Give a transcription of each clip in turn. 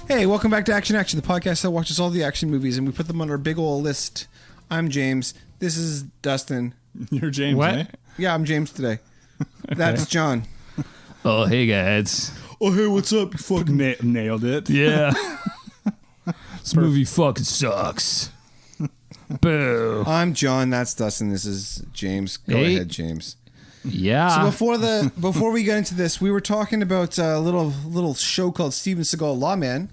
Hey, welcome back to Action Action, the podcast that watches all the action movies and we put them on our big old list. I'm James. This is Dustin. You're James, what? right? Yeah, I'm James today. Okay. That's John. Oh, hey, guys. Oh, hey, what's up? You fucking nailed it. Yeah. This movie fucking sucks. Boo. I'm John. That's Dustin. This is James. Go ahead, James. Yeah. So before we get into this, we were talking about a little show called Steven Seagal Lawman.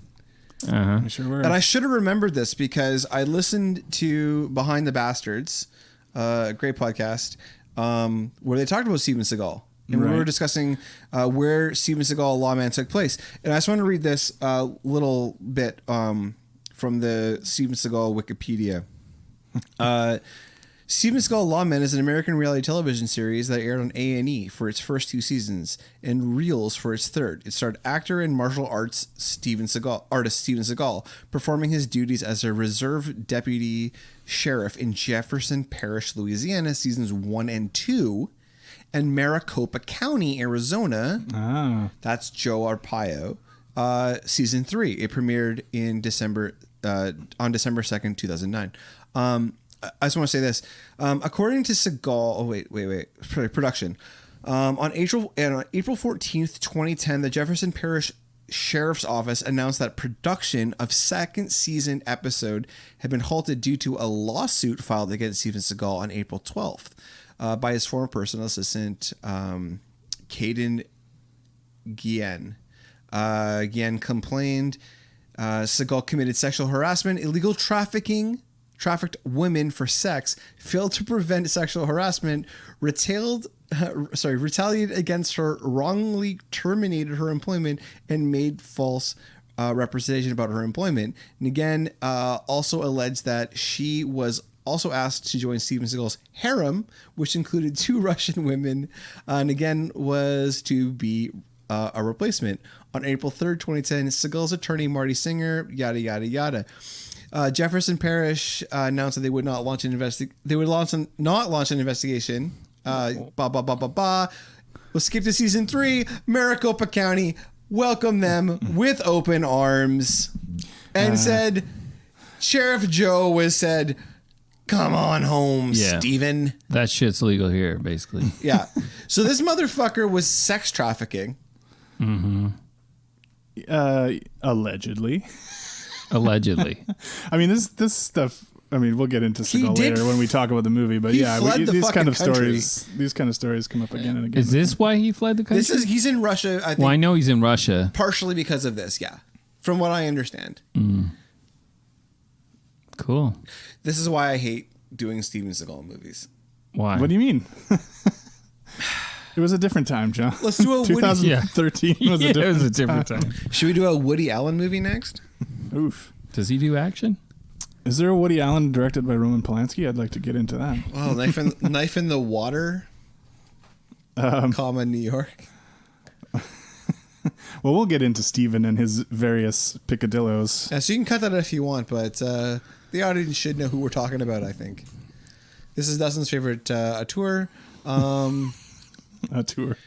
Uh-huh. Sure were. And I should have remembered this because I listened to Behind the Bastards, a great podcast, where they talked about Steven Seagal. And we were discussing where Steven Seagal Lawman took place. And I just want to read this little bit from the Steven Seagal Wikipedia. Steven Seagal Lawman is an American reality television series that aired on A&E for its first 2 seasons and Reels for its third. It starred actor and martial artist Steven Seagal, performing his duties as a reserve deputy sheriff in Jefferson Parish, Louisiana, seasons 1 and 2, and Maricopa County, Arizona. That's Joe Arpaio. Season 3. It premiered in on December 2nd, 2009. I just want to say this. According to Seagal, production. On April 14th, 2010, the Jefferson Parish Sheriff's Office announced that production of second season episode had been halted due to a lawsuit filed against Steven Seagal on April 12th by his former personal assistant, Caden Guillen. Guillen complained Seagal committed sexual harassment, illegal trafficked women for sex, failed to prevent sexual harassment, retaliated against her, wrongly terminated her employment, and made false representation about her employment. And again, also alleged that she was also asked to join Steven Seagal's harem, which included 2 Russian women, and again was to be a replacement. On April 3rd, 2010, Seagal's attorney, Marty Singer, yada, yada, yada. Jefferson Parish announced that they would not launch an investigation. We'll skip to season 3. Maricopa County welcomed them with open arms and said, Sheriff Joe said, "Come on home, Steven." That shit's legal here, basically. Yeah. So this motherfucker was sex trafficking. Mm-hmm. Allegedly. Allegedly. I mean, this stuff. I mean, we'll get into Seagal later when we talk about the movie. But yeah, these kind of stories come up again and again. Is this why he fled the country? He's in Russia. I think. Well, I know he's in Russia. Partially because of this, yeah. From what I understand. Mm. Cool. This is why I hate doing Steven Seagal movies. Why? What do you mean? It was a different time, John. Let's do a 2013 was a different time. Should we do a Woody Allen movie next? Oof. Does he do action? Is there a Woody Allen directed by Roman Polanski? I'd like to get into that. Oh, Knife in the Water, New York. Well, we'll get into Steven and his various picadillos. Yeah, so you can cut that if you want, but the audience should know who we're talking about, I think. This is Dustin's favorite tour. A tour.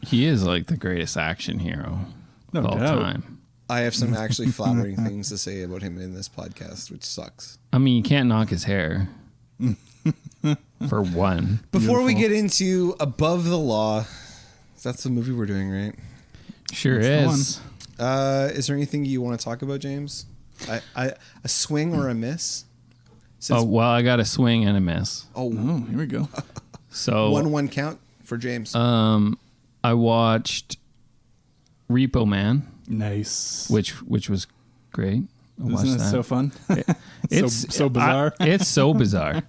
He is like the greatest action hero of all time. I have some actually flattering things to say about him in this podcast, which sucks. I mean, you can't knock his hair. For one. Before we get into Above the Law, that's the movie we're doing, right? Sure is. Is there anything you want to talk about, James? A swing or a miss? I got a swing and a miss. Oh, here we go. So 1-1 count for James. I watched Repo Man. Nice. Which was great. Isn't it so fun? It's so bizarre. It's so bizarre.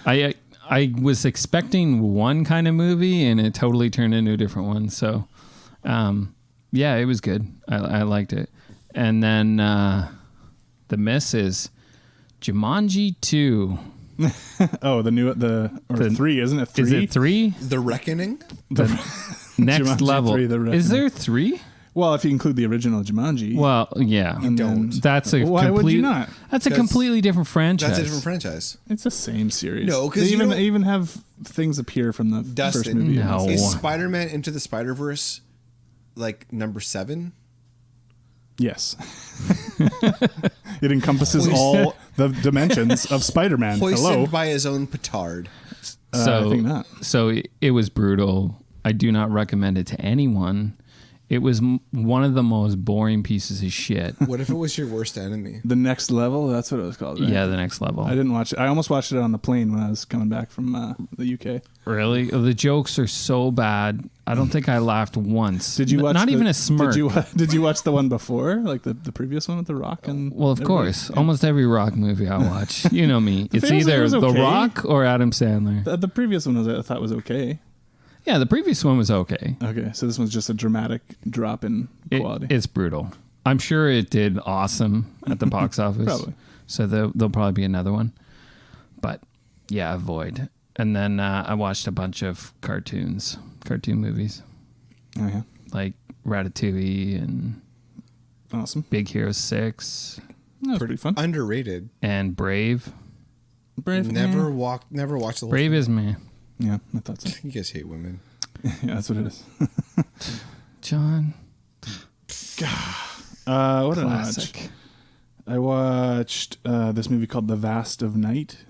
I was expecting one kind of movie and it totally turned into a different one. So, yeah, it was good. I liked it. And then the miss is Jumanji 2. Oh, the 3, isn't it? 3? Is it 3? The Reckoning? The next Jumanji level. 3, The Reckoning. Is there 3? Well, if you include the original Jumanji. Well, yeah. You don't. Why would you not? That's a completely different franchise. That's a different franchise. It's the same series. No, because they even have things appear from the first movie. No. Is Spider-Man Into the Spider-Verse like number 7? Yes. It encompasses all the dimensions of Spider-Man. Hoisted by his own petard. So, I think not. So it was brutal. I do not recommend it to anyone. It was one of the most boring pieces of shit. What if it was your worst enemy? The Next Level? That's what it was called, right? Yeah, The Next Level. I didn't watch it. I almost watched it on the plane when I was coming back from the UK. Really? The jokes are so bad. I don't think I laughed once. Did you watch Not even a smirk. Did you watch the one before? Like the previous one with The Rock? And well, of course. Almost every Rock movie I watch. You know me. It's either okay. The Rock or Adam Sandler. The previous one I thought was okay. Yeah, the previous one was okay. Okay, so this one's just a dramatic drop in quality. It's brutal. I'm sure it did awesome at the box office. Probably. So there'll probably be another one. But yeah, avoid. And then I watched a bunch of cartoon movies. Oh, yeah. Like Ratatouille and Awesome. Big Hero 6. That was pretty fun. Underrated. And Brave. Brave. Never watched the whole Brave thing. is me. Yeah, I thought so. You guys hate women. Yeah, that's what it is. John. What did Classic. I watched this movie called The Vast of Night.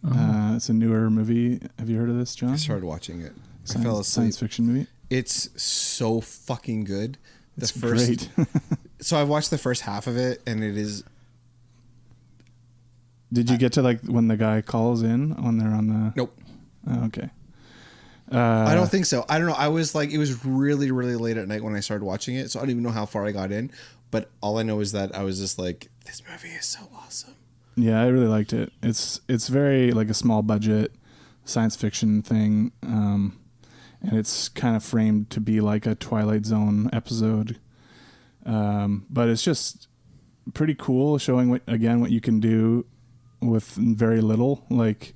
It's a newer movie. Have you heard of this, John? I started watching it. I fell asleep. Science fiction movie. It's so fucking good. It's great. So I watched the first half of it, and it is. Did you get to like when the guy calls in when they're on the? Nope. Oh, okay. I don't think so. I don't know. I was like, it was really, really late at night when I started watching it, so I don't even know how far I got in. But all I know is that I was just like, this movie is so awesome. Yeah, I really liked it. It's very like a small budget science fiction thing, and it's kind of framed to be like a Twilight Zone episode. But it's just pretty cool, showing what you can do with very little, like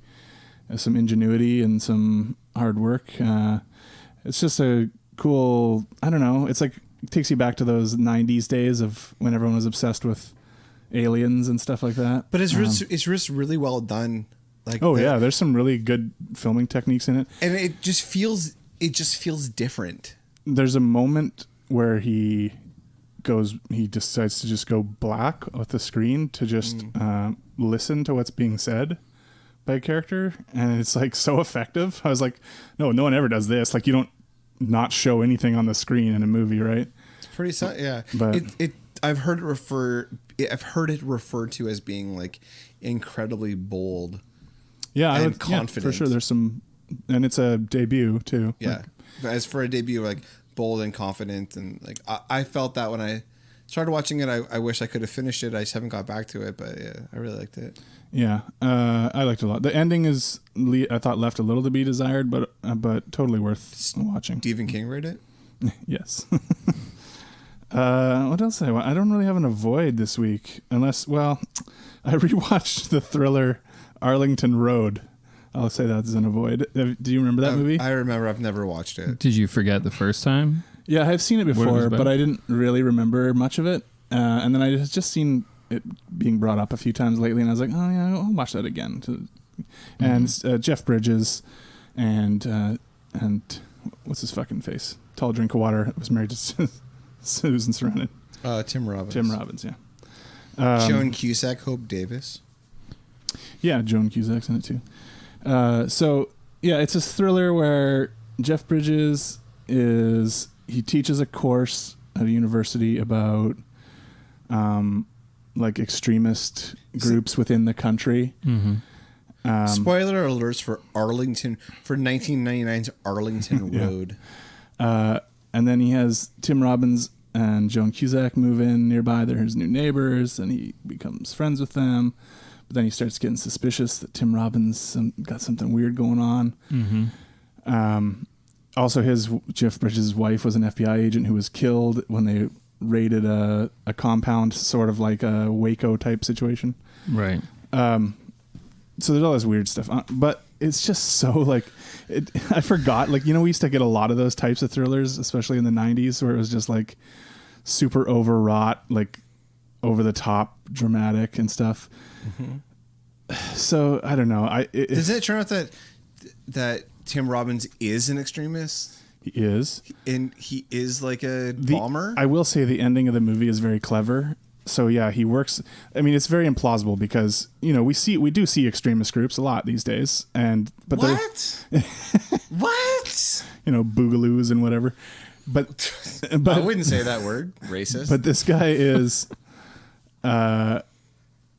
some ingenuity and some hard work. It's just a cool, I don't know, it's like, it takes you back to those 90s days of when everyone was obsessed with aliens and stuff like that. But it's just really well done. Like, yeah, there's some really good filming techniques in it. And it just feels different. There's a moment where he decides to just go black with the screen to just listen to what's being said by a character, and it's like so effective. I was like, no one ever does this. Like, you don't not show anything on the screen in a movie, right? It's pretty yeah. But I've heard it referred to as being like incredibly bold. Yeah, and confident. Yeah, for sure. There's some, and it's a debut too. Yeah, but as for a debut, like bold and confident, and like I felt that when I started watching it. I wish I could have finished it. I just haven't got back to it, but yeah, I really liked it. Yeah, I liked it a lot. The ending is, I thought, left a little to be desired, but totally worth watching. Stephen King wrote it? Yes. What else I want? I don't really have an avoid this week, unless, well, I rewatched the thriller Arlington Road. I'll say that's an avoid. Do you remember that movie? I remember. I've never watched it. Did you forget the first time? Yeah, I've seen it before, but I didn't really remember much of it. And then I just seen it being brought up a few times lately, and I was like, oh yeah, I'll watch that again. And Jeff Bridges and what's his fucking face? Tall drink of water. Was married to Susan Sarandon. Tim Robbins. Tim Robbins, yeah. Joan Cusack, Hope Davis. Yeah, Joan Cusack's in it too. So yeah, it's a thriller where Jeff Bridges he teaches a course at a university about like extremist groups within the country. Mm-hmm. Spoiler alerts for 1999's Arlington Road. And then he has Tim Robbins and Joan Cusack move in nearby. They're his new neighbors, and he becomes friends with them. But then he starts getting suspicious that Tim Robbins got something weird going on. Mm-hmm. Also, Jeff Bridges' wife was an FBI agent who was killed when they raided a compound, sort of like a Waco type situation. Right. So there's all this weird stuff, but it's just so like, I forgot, like, we used to get a lot of those types of thrillers, especially in the 90s, where it was just like super overwrought, like over the top dramatic and stuff. Mm-hmm. So I don't know. Does it turn out that Tim Robbins is an extremist? He is. And he is like a bomber? I will say the ending of the movie is very clever. So yeah, he works. I mean, it's very implausible because we do see extremist groups a lot these days, but what? What? Boogaloos and whatever. But I wouldn't say that word. Racist. But this guy is,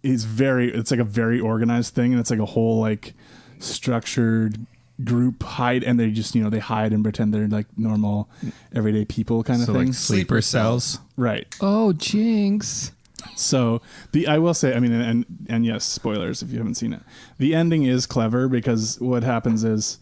it's like a very organized thing, and it's like a whole like structured group hide, and they just they hide and pretend they're like normal everyday people kind of thing. Like sleeper cells. Right. Oh, jinx. So I will say, I mean, and yes, spoilers if you haven't seen it. The ending is clever because what happens is,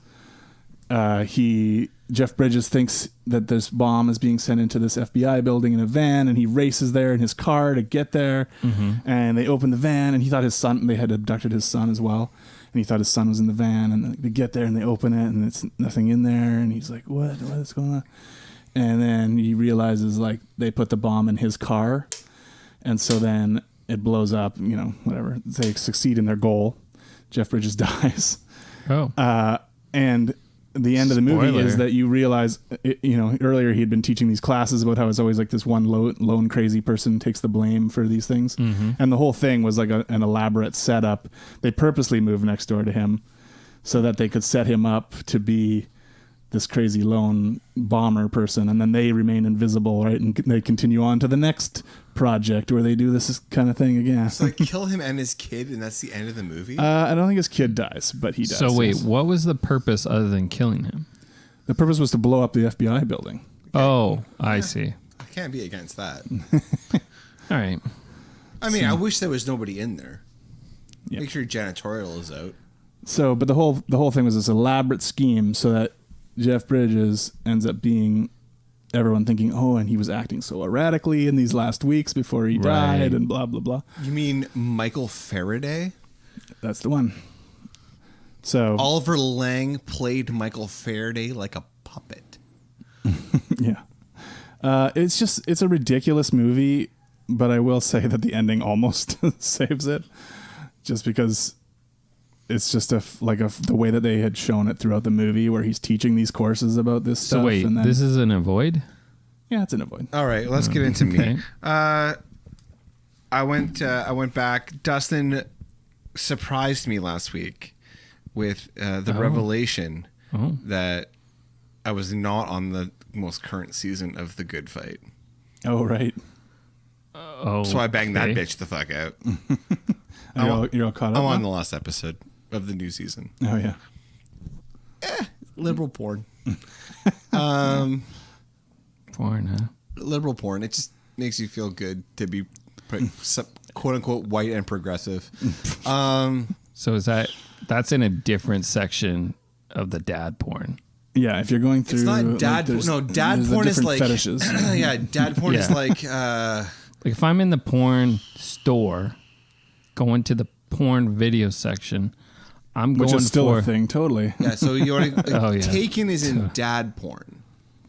Jeff Bridges thinks that this bomb is being sent into this FBI building in a van, and he races there in his car to get there. Mm-hmm. And they open the van, and he thought they had abducted his son as well. And he thought his son was in the van, and they get there and they open it and it's nothing in there. And he's like, what is going on? And then he realizes like they put the bomb in his car. And so then it blows up, whatever. They succeed in their goal. Jeff Bridges dies. Oh. And the end of the movie is that you realize, earlier he had been teaching these classes about how it's always like this one lone crazy person takes the blame for these things. Mm-hmm. And the whole thing was like an elaborate setup. They purposely moved next door to him so that they could set him up to be this crazy lone bomber person. And then they remain invisible, right? And they continue on to the next project where they do this kind of thing again. So kill him and his kid, and that's the end of the movie? I don't think his kid dies, but he does. So wait, what was the purpose other than killing him? The purpose was to blow up the FBI building. Oh, I see. I can't be against that. All right. I mean, I wish there was nobody in there. Yep. Make sure janitorial is out. So, but the whole thing was this elaborate scheme so that Jeff Bridges ends up being everyone thinking, oh, and he was acting so erratically in these last weeks before he died and blah, blah, blah. You mean Michael Faraday? That's the one. So Oliver Lang played Michael Faraday like a puppet. Yeah. It's a ridiculous movie, but I will say that the ending almost saves it just because it's just the way that they had shown it throughout the movie where he's teaching these courses about this stuff. So wait, and then, this is an avoid? Yeah, it's an avoid. All right, let's get into Okay. me. I went back. Dustin surprised me last week with the revelation that I was not on the most current season of The Good Fight. Oh, right. So I banged that bitch the fuck out. You're all caught up I'm now? on the last episode of the new season. Oh, yeah. Liberal porn. Porn, huh? Liberal porn. It just makes you feel good to be quote unquote white and progressive. So is that's in a different section of the dad porn? Yeah, if you're going through... It's not dad porn. No, dad porn is like... fetishes. Yeah, dad porn is like... Like if I'm in the porn store, going to the porn video section, I'm Which going is still for a thing, totally. Yeah, so you're yeah. Taken is in dad porn.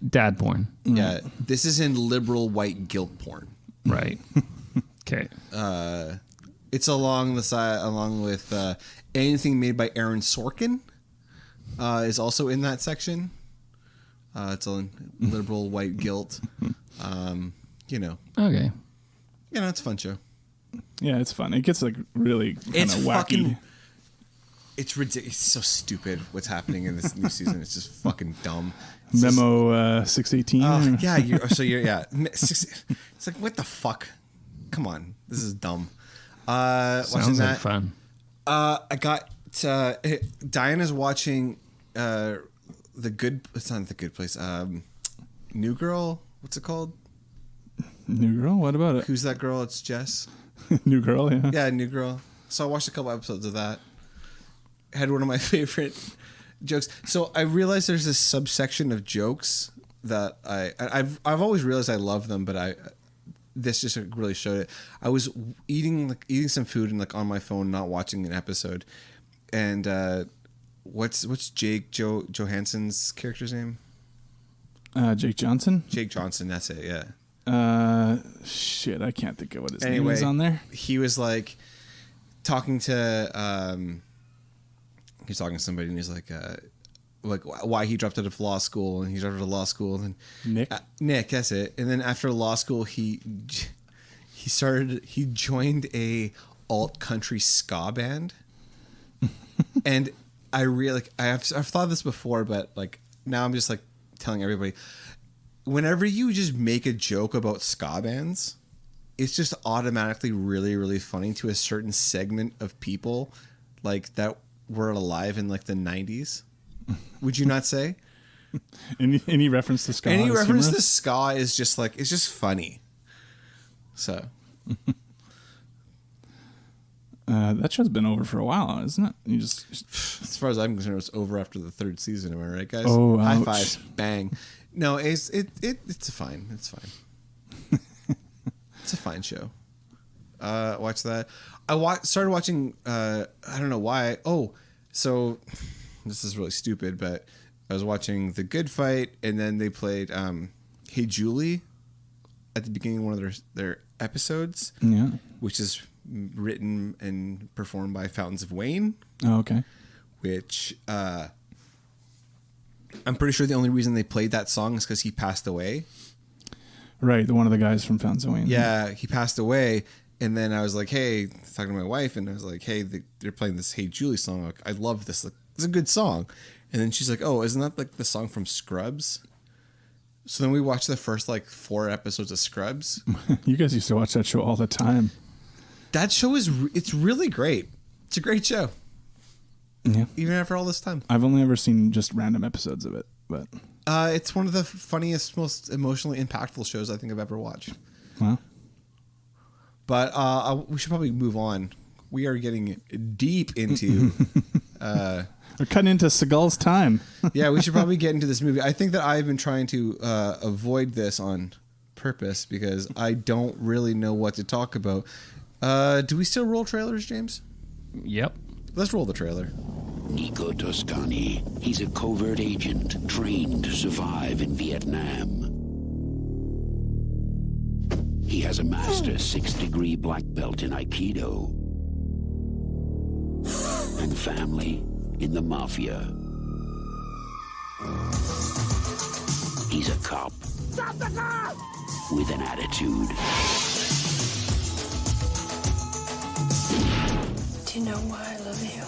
dad porn. Yeah, this is in liberal white guilt porn. Right. Okay. It's along with anything made by Aaron Sorkin is also in that section. It's on liberal white guilt. Okay. It's a fun show. Yeah, it's fun. It gets like really kind It's of wacky. fucking... It's ridiculous. It's so stupid what's happening in this new season. It's just fucking dumb. It's Memo 618. yeah. It's like, what the fuck? Come on, this is dumb. Watching Sounds that, like fun. I got Diana's watching the good. It's not The Good Place. New Girl. What's it called? New Girl. What about it? Who's that girl? It's Jess. New Girl. Yeah. Yeah, New Girl. So I watched a couple episodes of that. Had one of my favorite jokes. So I realized there's this subsection of jokes that I've always realized I love them, but this just really showed it. I was eating some food and on my phone, not watching an episode. And what's Jake Johansson's character's name? Jake Johnson. Jake Johnson. That's it. Yeah. Shit, I can't think of what his name is on there. He was like talking to he's talking to somebody and he's like like why he dropped out of law school, and he dropped out of law school, and then Nick, that's it. And then after law school, he joined a alt country ska band, and I really I've thought of this before, but like now I'm just like telling everybody, whenever you just make a joke about ska bands, it's just automatically really, really funny to a certain segment of people like that were alive in like the 90s. Would you not say? Any reference to ska? Any reference to ska is just like, it's just funny. So that show's been over for a while, isn't it? You just as far as I'm concerned, it's over after the 3rd season. Am I right, guys? Oh, high ouch. fives, bang. No, it's fine. It's fine. It's a fine show. Watch that. Started watching. I don't know why. Oh, so this is really stupid, but I was watching The Good Fight, and then they played "Hey Julie" at the beginning of one of their episodes. Yeah. Which is written and performed by Fountains of Wayne. Oh, okay. Which I'm pretty sure the only reason they played that song is because he passed away. Right, one of the guys from Fountains of Wayne. Yeah, he passed away, and then I was like, "Hey," talking to my wife, and I was like, "Hey, they're playing this Hey Julie song. Like, I love this. Like, it's a good song." And then she's like, "Oh, isn't that like the song from Scrubs?" So then we watched the first like 4 episodes of Scrubs. You guys used to watch that show all the time. That show it's really great. It's a great show. Yeah. Even after all this time. I've only ever seen just random episodes of it, but it's one of the funniest, most emotionally impactful shows I think I've ever watched. well, But we should probably move on. We are getting deep into. we're cutting into Seagal's time. Yeah, we should probably get into this movie. I think that I've been trying to avoid this on purpose because I don't really know what to talk about. Do we still roll trailers, James? Yep. Let's roll the trailer. Nico Toscani. He's a covert agent trained to survive in Vietnam. He has a master 6-degree black belt in Aikido and family in the mafia. He's a cop. Stop the car! With an attitude. Do you know why I love you?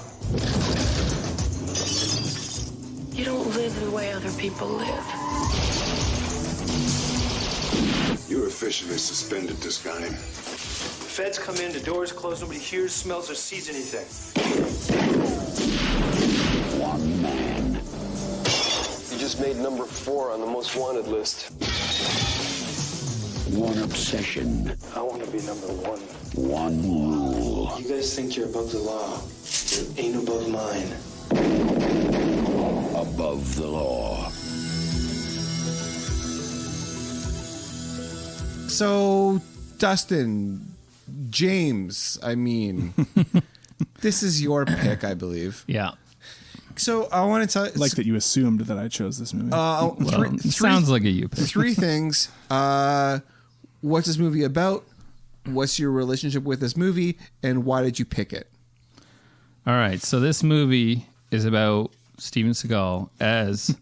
You don't live the way other people live. You're officially suspended, Toscani. Feds come in, the doors close, nobody hears, smells, or sees anything. One man. You just made number 4 on the most wanted list. One obsession. I want to be number 1. One rule. You guys think you're above the law. You ain't above mine. Above the law. So, Dustin, James, I mean, this is your pick, I believe. Yeah. So I want to tell you, Like that you assumed that I chose this movie. Well, sounds like a you pick. 3 things. What's this movie about? What's your relationship with this movie? And why did you pick it? All right. So this movie is about Steven Seagal as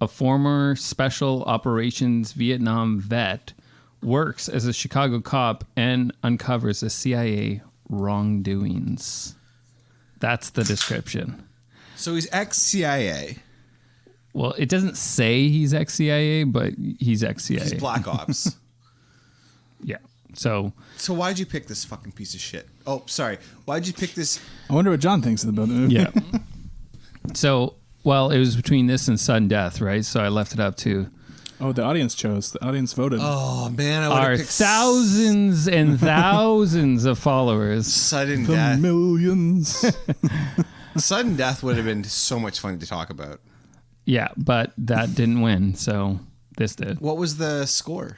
a former special operations Vietnam vet, works as a Chicago cop, and uncovers the CIA wrongdoings. That's the description. So he's ex-CIA. Well, it doesn't say he's ex-CIA, but he's ex-CIA. He's Black Ops. Yeah. So why'd you pick this fucking piece of shit? Oh, sorry. Why'd you pick this? I wonder what John thinks about the movie. yeah. So, well, it was between this and sudden death, right? So I left it up to Oh, the audience chose. The audience voted. Oh, man. I would our have picked thousands and thousands of followers. Sudden the Death. millions. Sudden Death would have been so much fun to talk about. Yeah, but that didn't win, so this did. What was the score?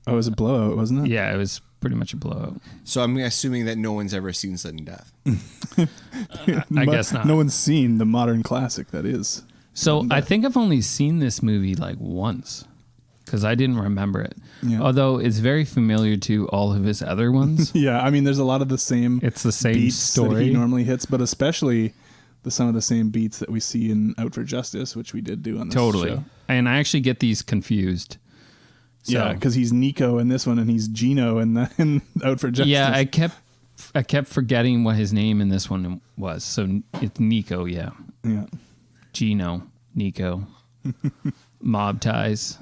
Oh, it was a blowout, wasn't it? Yeah, it was pretty much a blowout. So I'm assuming that no one's ever seen Sudden Death. I guess not. No one's seen the modern classic that is. So I think I've only seen this movie like once because I didn't remember it. Yeah. Although it's very familiar to all of his other ones. Yeah, I mean, there's a lot of the same. It's the same beats that story. he normally hits, but especially some of the same beats that we see in Out for Justice, which we did do on this show. And I actually get these confused. So, Yeah, because he's Nico in this one and he's Gino in Out for Justice. Yeah, I kept forgetting what his name in this one was. So it's Nico, yeah. Yeah. Gino, Nico. Mob ties.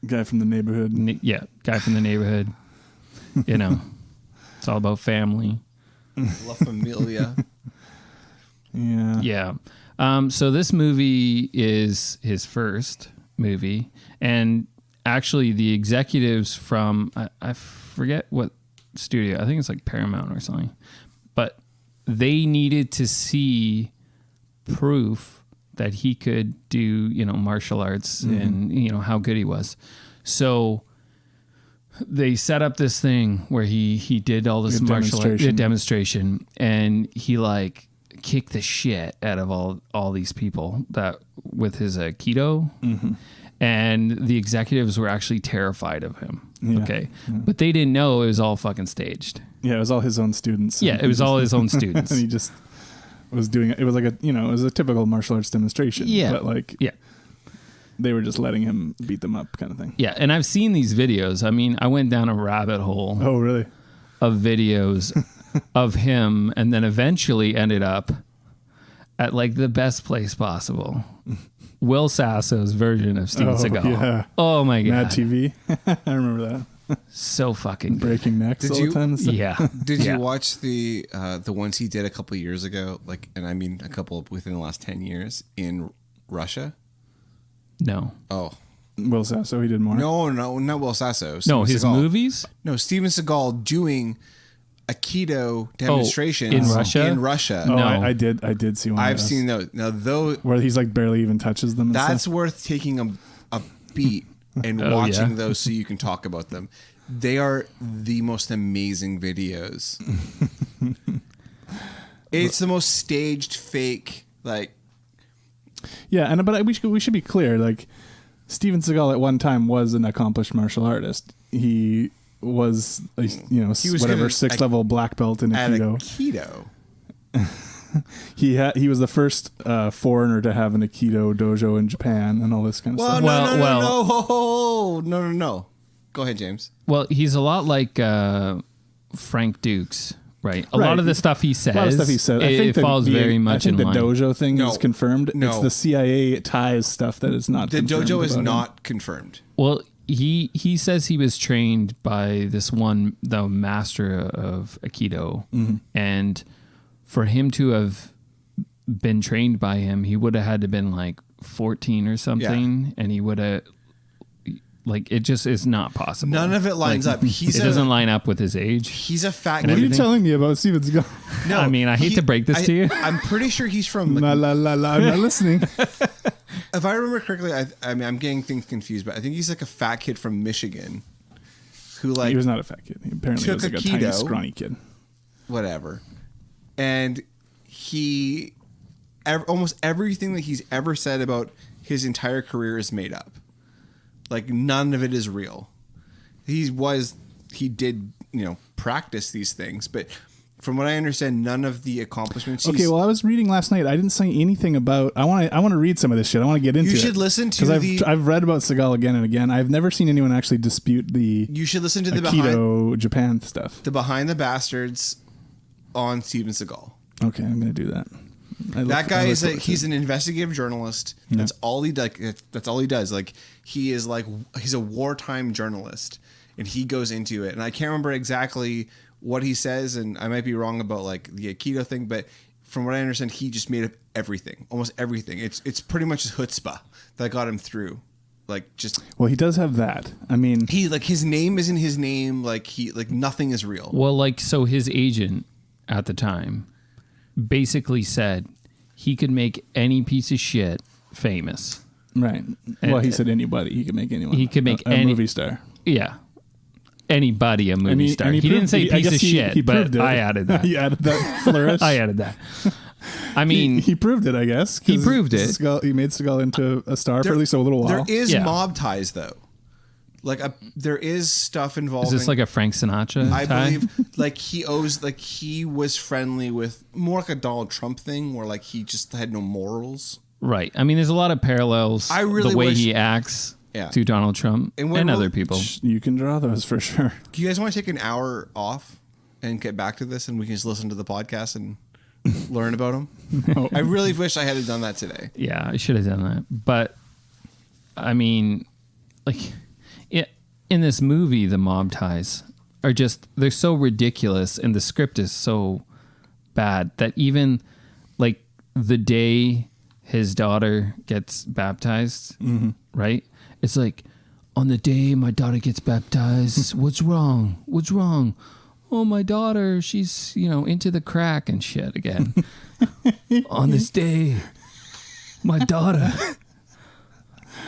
Guy from the neighborhood. Guy from the neighborhood. You know, it's all about family. La Familia. Yeah. Yeah. So this movie is his first movie. And actually the executives from, I forget what studio, I think it's like Paramount or something, but they needed to see proof that he could do, you know, martial arts and, you know, how good he was. So they set up this thing where he did all this martial arts demonstration, and he like kicked the shit out of all these people that with his Aikido. And the executives were actually terrified of him. Yeah. Okay. Yeah. But they didn't know it was all fucking staged. Yeah, it was all his own students. Yeah, it was all his own students. And he just was doing it. It was like it was a typical martial arts demonstration. Yeah. But like, they were just letting him beat them up kind of thing. Yeah. And I've seen these videos. I mean, I went down a rabbit hole. Oh, really? Of videos of him, and then eventually ended up at like the best place possible. Will Sasso's version of Steven Seagal. Yeah. Oh my God. Mad TV. I remember that. So fucking good. Breaking necks all the time. Yeah. Did you watch the ones he did a couple years ago? Like, and I mean a couple within the last 10 years in Russia? No. Oh. Will Sasso, he did more. No, not Will Sasso. No, his Seagal. movies? No, Steven Seagal doing Aikido demonstrations in Russia. In Russia. Oh, No. I did see one. I've seen those. Now those where he's like barely even touches them. And that's stuff. worth taking a beat and watching those so you can talk about them. They are the most amazing videos. It's the most staged, fake, like. Yeah, but we should be clear. Like, Steven Seagal at one time was an accomplished martial artist. He was, he was whatever 6th level black belt in Aikido. He was the first foreigner to have an Aikido dojo in Japan and all this kind of stuff. No. Go ahead, James. Well, he's a lot like Frank Dukes, right? A lot of the stuff he says, it falls very much in line. I think the dojo thing is confirmed. No. It's the CIA ties stuff that is not confirmed. The dojo is not confirmed. Well, he says he was trained by the master of Aikido, and for him to have been trained by him, he would have had to been like 14 or something, and he would have. Like, it just is not possible. None of it lines up. It doesn't line up with his age. He's a fat kid. What are you telling me about Steven Seagal? No, I mean, I hate to break this to you. I'm pretty sure he's from... Like, I'm not listening. If I remember correctly, I mean, I'm getting things confused, but I think he's like a fat kid from Michigan who like... He was not a fat kid. He apparently was like a tiny, scrawny kid. Whatever. And he... almost everything that he's ever said about his entire career is made up. Like, none of it is real. He did, practice these things, but from what I understand, none of the accomplishments. Okay, well, I was reading last night. I didn't say anything about. I want to read some of this shit. I want to get into it. You should listen to I've read about Seagal again and again. I've never seen anyone actually dispute the. You should listen to the Aikido Japan stuff. The Behind the Bastards on Steven Seagal. Okay, I'm going to do that. He's an investigative journalist. Yeah. That's all he does. That's all he does. Like, he's a wartime journalist, and he goes into it. And I can't remember exactly what he says, and I might be wrong about like the Aikido thing, but from what I understand, he just made up everything, almost everything. It's pretty much his chutzpah that got him through. Like, just well, he does have that. I mean, he like his name isn't his name. Like nothing is real. Well, like so his agent at the time basically said he could make any piece of shit famous. Right. Well, he said anybody. He could make anyone. He could make any movie star. Yeah. Anybody a movie star. He didn't say piece of shit, but I added that. He added that flourish. I added that. I mean... He proved it, I guess. He proved it. He made Seagal into a star for at least a little while. There is mob ties, though. Like there is stuff involving. Is this like a Frank Sinatra? I tie? believe like he was friendly with more like a Donald Trump thing, where like he just had no morals. Right. I mean, there's a lot of parallels. I really the way wish- he acts Yeah. to Donald Trump And and, when other will- people. You can draw those for sure. Do you guys want to take an hour off and get back to this, and we can just listen to the podcast and learn about him? No. I really wish I had done that today. Yeah, I should have done that. But I mean, like in this movie, the mob ties are they're so ridiculous, and the script is so bad that even like the day his daughter gets baptized, right? It's like, on the day my daughter gets baptized, what's wrong? What's wrong? Oh, my daughter, she's, into the crack and shit again. On this day, my daughter,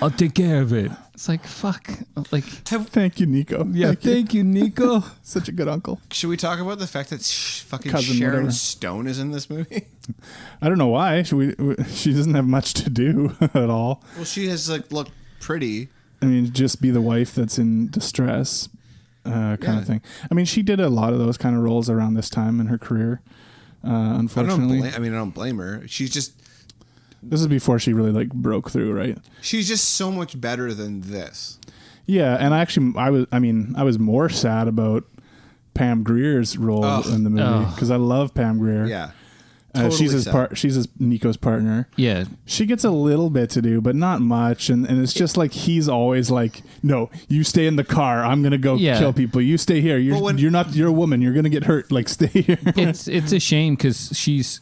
I'll take care of it. It's like, fuck. Like, Thank you, Nico. yeah, thank you, Nico. Such a good uncle. Should we talk about the fact that fucking Cousin Sharon whatever. Stone is in this movie? I don't know why. She doesn't have much to do at all. Well, she has like looked pretty. I mean, just be the wife that's in distress kind of thing. I mean, she did a lot of those kind of roles around this time in her career, unfortunately. I don't blame her. This is before she really like broke through, right? She's just so much better than this. Yeah, and I was more sad about Pam Grier's role in the movie because I love Pam Grier. Yeah. She's his Nico's partner. Yeah. She gets a little bit to do, but not much, and it's just like he's always like, "No, you stay in the car. I'm gonna go kill people. You stay here. You're a woman. You're gonna get hurt. Like, stay here." It's a shame because she's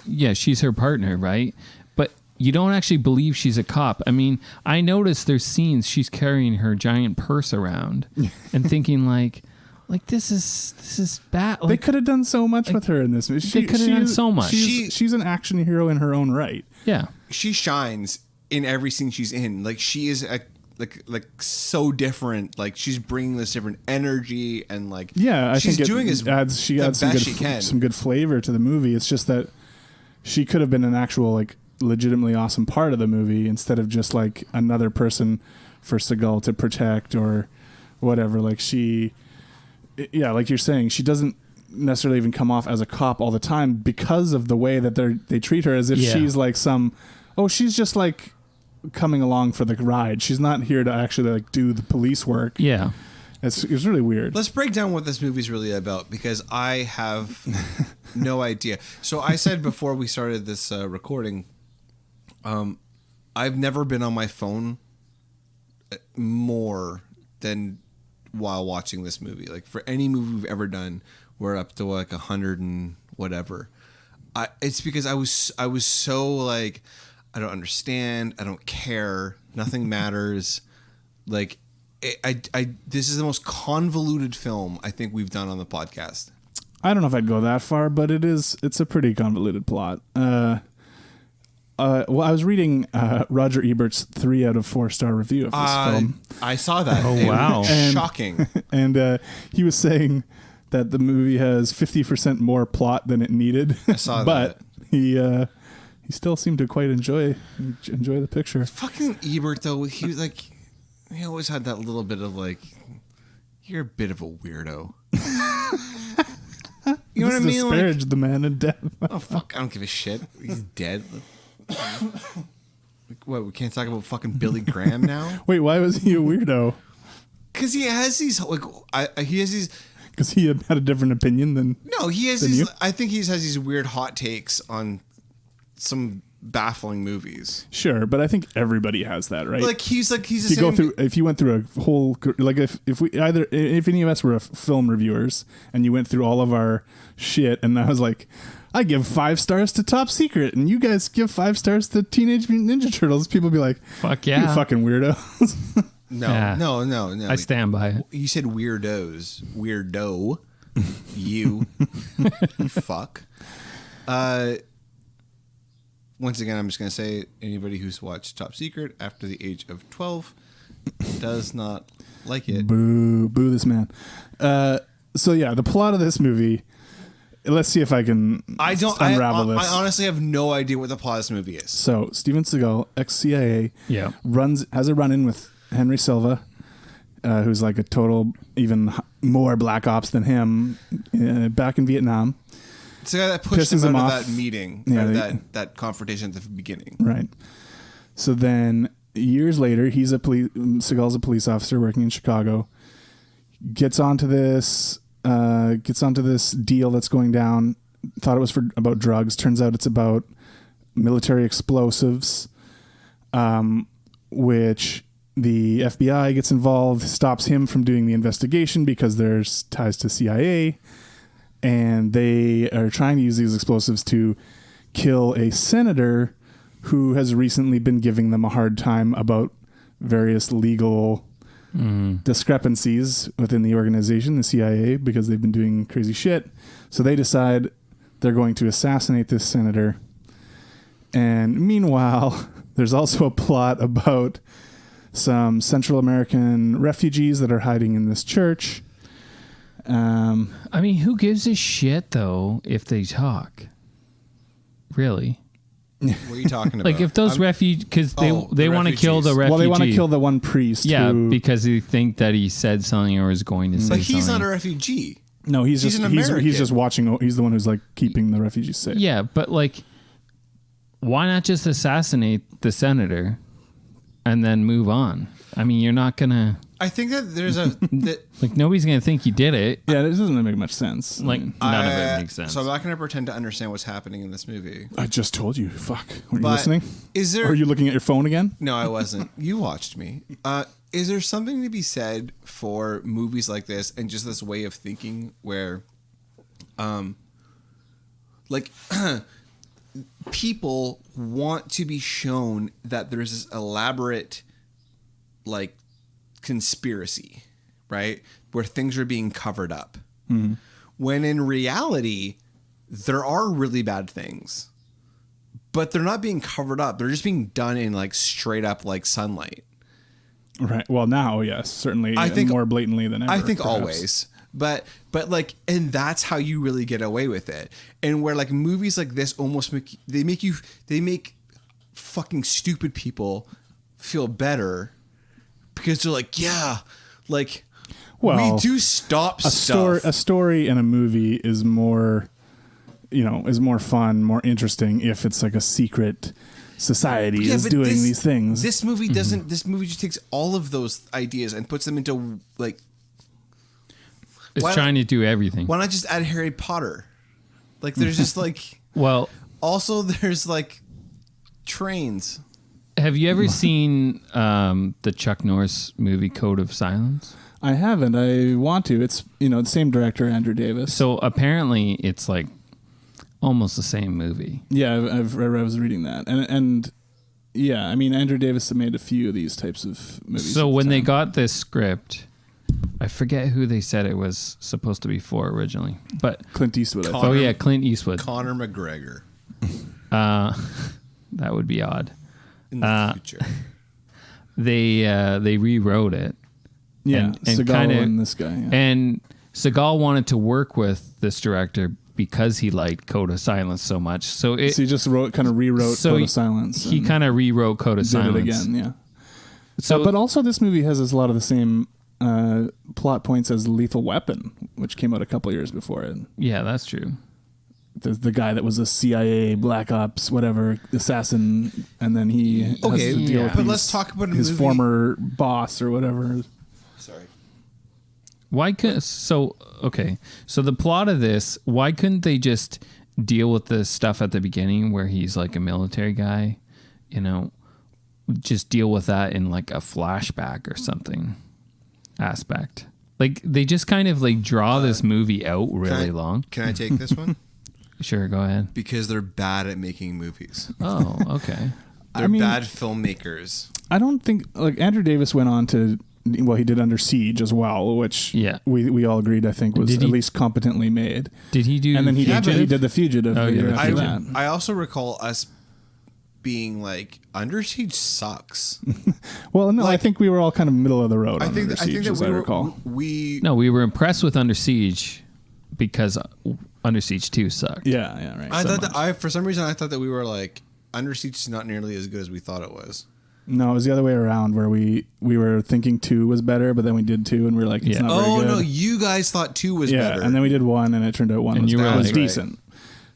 her partner, right? But you don't actually believe she's a cop. I mean, I noticed there's scenes she's carrying her giant purse around and thinking like this is bad. Like, They could have done so much with her in this movie. They could have done so much. She's an action hero in her own right. yeah. She shines in every scene she's in. Like she is like so different. Like she's bringing this different energy and like I she's think doing she adds some good flavor to the movie. It's just that she could have been an actual like legitimately awesome part of the movie instead of just like another person for Seagal to protect or whatever. Like like you're saying, she doesn't necessarily even come off as a cop all the time because of the way that they treat her as if she's like she's just like coming along for the ride. She's not here to actually like do the police work. Yeah. It's really weird. Let's break down what this movie's really about because I have no idea. So I said before we started this recording, I've never been on my phone more than while watching this movie. Like for any movie we've ever done, we're up to like 100 and whatever. It's because I was so like, I don't understand. I don't care. Nothing matters. Like this is the most convoluted film I think we've done on the podcast. I don't know if I'd go that far, but it's a pretty convoluted plot. Well, I was reading Roger Ebert's 3 out of 4 star review of this film. I saw that. Oh, It wow. was shocking. And he was saying that the movie has 50% more plot than it needed. I saw but that. He still seemed to quite enjoy the picture. Fucking Ebert, though, he was like, he always had that little bit of like, you're a bit of a weirdo. You know what I mean? Disparage the man in death. Oh, fuck, I don't give a shit. He's dead. Like, what, we can't talk about fucking Billy Graham now? Wait, why was he a weirdo? Because he has these, like, he has these, Because he had a different opinion than... no, he has Than these, you? I think he has these weird hot takes on some baffling movies. Sure, but I think everybody has that, right? Like, he's the if you same. go through, if you went through a whole, like if any of us were film reviewers and you went through all of our shit and I was like, I give 5 stars to Top Secret and you guys give 5 stars to Teenage Mutant Ninja Turtles, people be like, Fuck yeah. you fucking weirdos. No, Yeah. no. I stand by it. You said weirdos. Weirdo. You fuck. Once again, I'm just going to say anybody who's watched Top Secret after the age of 12 does not like it. Boo this man. So yeah, the plot of this movie, let's see if I can unravel this. I honestly have no idea what the plot of this movie is. So Steven Seagal, ex-CIA, Yeah. has a run-in with Henry Silva. who's like a total, even more black ops than him, back in Vietnam. It's the guy that pushed Pisses him him out off. of that meeting, Yeah, or that confrontation at the beginning. Right. So then years later, Seagal's a police officer working in Chicago. Gets onto this deal that's going down. Thought it was about drugs. Turns out it's about military explosives, which the FBI gets involved, stops him from doing the investigation because there's ties to CIA, and they are trying to use these explosives to kill a senator who has recently been giving them a hard time about various legal discrepancies within the organization, the CIA, because they've been doing crazy shit. So they decide they're going to assassinate this senator. And meanwhile, there's also a plot about some Central American refugees that are hiding in this church. I mean, who gives a shit, though, if they talk? Really? What are you talking about? Like, if those refugees... Because they want to kill the refugee. Well, they want to kill the one priest. Yeah, because they think that he said something or is going to say something. But he's not a refugee. No, he's an American. He's just watching. He's the one who's like keeping the refugees safe. Yeah, but like, why not just assassinate the senator and then move on? I mean, you're not gonna. I think that there's like nobody's gonna think you did it. Yeah, it doesn't make much sense. Like none of it makes sense. So I'm not going to pretend to understand what's happening in this movie. I just told you. Fuck. Were you But listening? is there? Or are you looking at your phone again? No, I wasn't. You watched me. Is there something to be said for movies like this and just this way of thinking where, like, people want to be shown that there's this elaborate, like, conspiracy, right? Where things are being covered up. Mm-hmm. When in reality, there are really bad things, but they're not being covered up. They're just being done in like straight up like sunlight. Right. Well, now, yes, certainly. I think more blatantly than ever. I think perhaps. always, but like, and that's how you really get away with it. And where like movies like this almost make fucking stupid people feel better because they're like, yeah, like, well, we do stop stuff. A story in a movie is more, is more fun, more interesting if it's like a secret society is doing these things. This movie doesn't. Mm-hmm. This movie just takes all of those ideas and puts them into like. It's trying to do everything. Why not just add Harry Potter? Like, there's just like. Well. Also, there's like trains. Have you ever seen the Chuck Norris movie Code of Silence? I haven't. I want to. It's the same director, Andrew Davis. So apparently, it's like almost the same movie. Yeah, I was reading that, and yeah, I mean Andrew Davis made a few of these types of movies. So when they got this script, I forget who they said it was supposed to be for originally, but Clint Eastwood. Clint Eastwood. Conor McGregor. That would be odd. In the future, they rewrote it. Yeah, and Seagal and this guy. Yeah. And Seagal wanted to work with this director because he liked Code of Silence so much. So he just rewrote Code of Silence. He kind of rewrote Code of Silence. Did it again, yeah. So, but also this movie has a lot of the same plot points as Lethal Weapon, which came out a couple years before it. Yeah, that's true. The guy that was a CIA, Black Ops, whatever, assassin, and then he has to deal with let's talk about his former boss or whatever. Sorry. So the plot of this, why couldn't they just deal with the stuff at the beginning where he's like a military guy, just deal with that in like a flashback or something aspect. Like they just kind of like draw this movie out really long. Can I take this one? Sure, go ahead. Because they're bad at making movies. Oh, okay. They're bad filmmakers. I don't think Andrew Davis went on to he did Under Siege as well, which we all agreed I think was at least competently made. Did he do? And then he did The Fugitive. I also recall us being like, Under Siege sucks. Well, no, I think we were all kind of middle of the road. I think that I recall. We were impressed with Under Siege because Under Siege 2 sucked. Yeah, right. I thought that for some reason I thought that we were like, Under Siege is not nearly as good as we thought it was. No, it was the other way around where we were thinking 2 was better, but then we did 2 and we were like, it's not very good. No, you guys thought 2 was better. And then we did 1 and it turned out 1 was decent.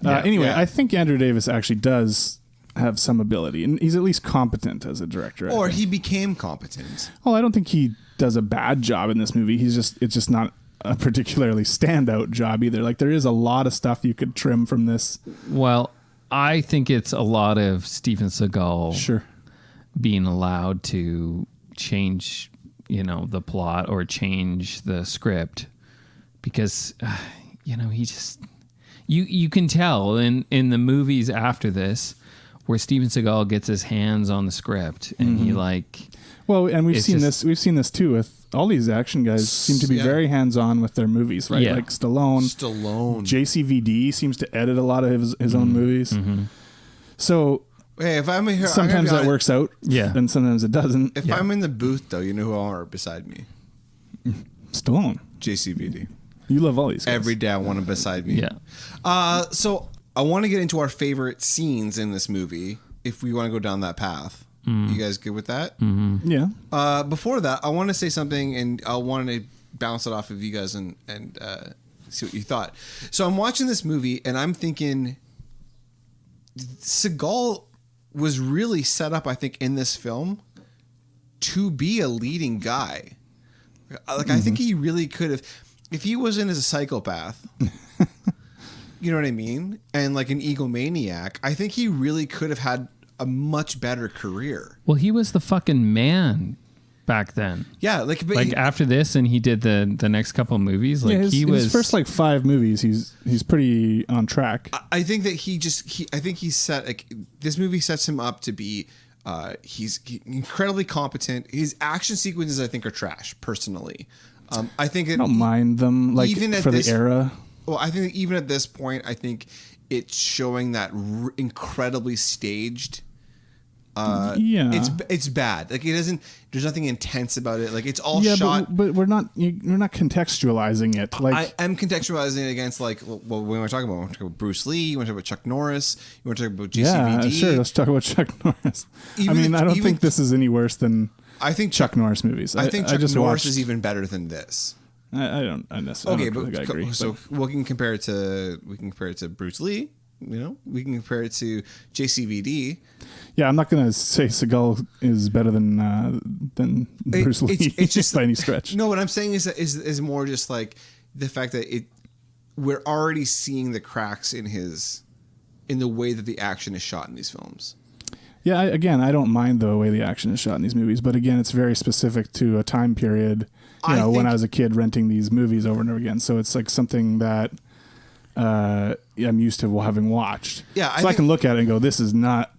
Anyway, I think Andrew Davis actually does have some ability, and he's at least competent as a director. Or he became competent. Well, I don't think he does a bad job in this movie. It's just not a particularly standout job either. Like, there is a lot of stuff you could trim from this. Well, I think it's a lot of Steven Seagal being allowed to change, the plot or change the script, because, he just, you can tell in the movies after this where Steven Seagal gets his hands on the script and he Well, and we've seen this too with all these action guys seem to be very hands-on with their movies, right? Yeah. Like Stallone. JCVD seems to edit a lot of his own movies. Mm-hmm. So hey, if I'm here, sometimes that works out, and sometimes it doesn't. If I'm in the booth, though, you know who are beside me? Stallone. JCVD. You love all these guys. Every day I want him beside me. Yeah. So I want to get into our favorite scenes in this movie, if we want to go down that path. You guys good with that? Mm-hmm. Yeah. Before that, I want to say something, and I want to bounce it off of you guys and see what you thought. So I'm watching this movie, and I'm thinking Seagal was really set up, I think, in this film to be a leading guy. Like, I think he really could have, if he wasn't as a psychopath, you know what I mean? And like an egomaniac, I think he really could have had a much better career. Well, he was the fucking man back then. Yeah, but after this, and he did the next couple of movies. Like his first 5 movies, he's pretty on track. I think that I think he set this movie sets him up to be. He's incredibly competent. His action sequences, I think, are trash. Personally, I think I don't mind them. Like even for the era. Well, I think even at this point, I think it's showing that incredibly staged. It's bad. Like it doesn't. There's nothing intense about it. Like it's all shot. But we're not contextualizing it. Like I am contextualizing it against what we want to talk about. We want to talk about Bruce Lee. You want to talk about Chuck Norris. You want to talk about JCVD. Yeah, sure. Let's talk about Chuck Norris. I don't think this is any worse than I think Chuck Norris movies. I think Chuck Norris is even better than this. I don't necessarily. Okay, I agree. So we can compare it to Bruce Lee. We can compare it to JCVD. Yeah, I'm not going to say Seagal is better than Bruce Lee. It's just by any stretch. No, what I'm saying is more just like the fact that we're already seeing the cracks in the way that the action is shot in these films. Yeah, I don't mind the way the action is shot in these movies, but again, it's very specific to a time period. When I was a kid renting these movies over and over again, so it's like something that I'm used to having watched. Yeah, I can look at it and go, "This is not."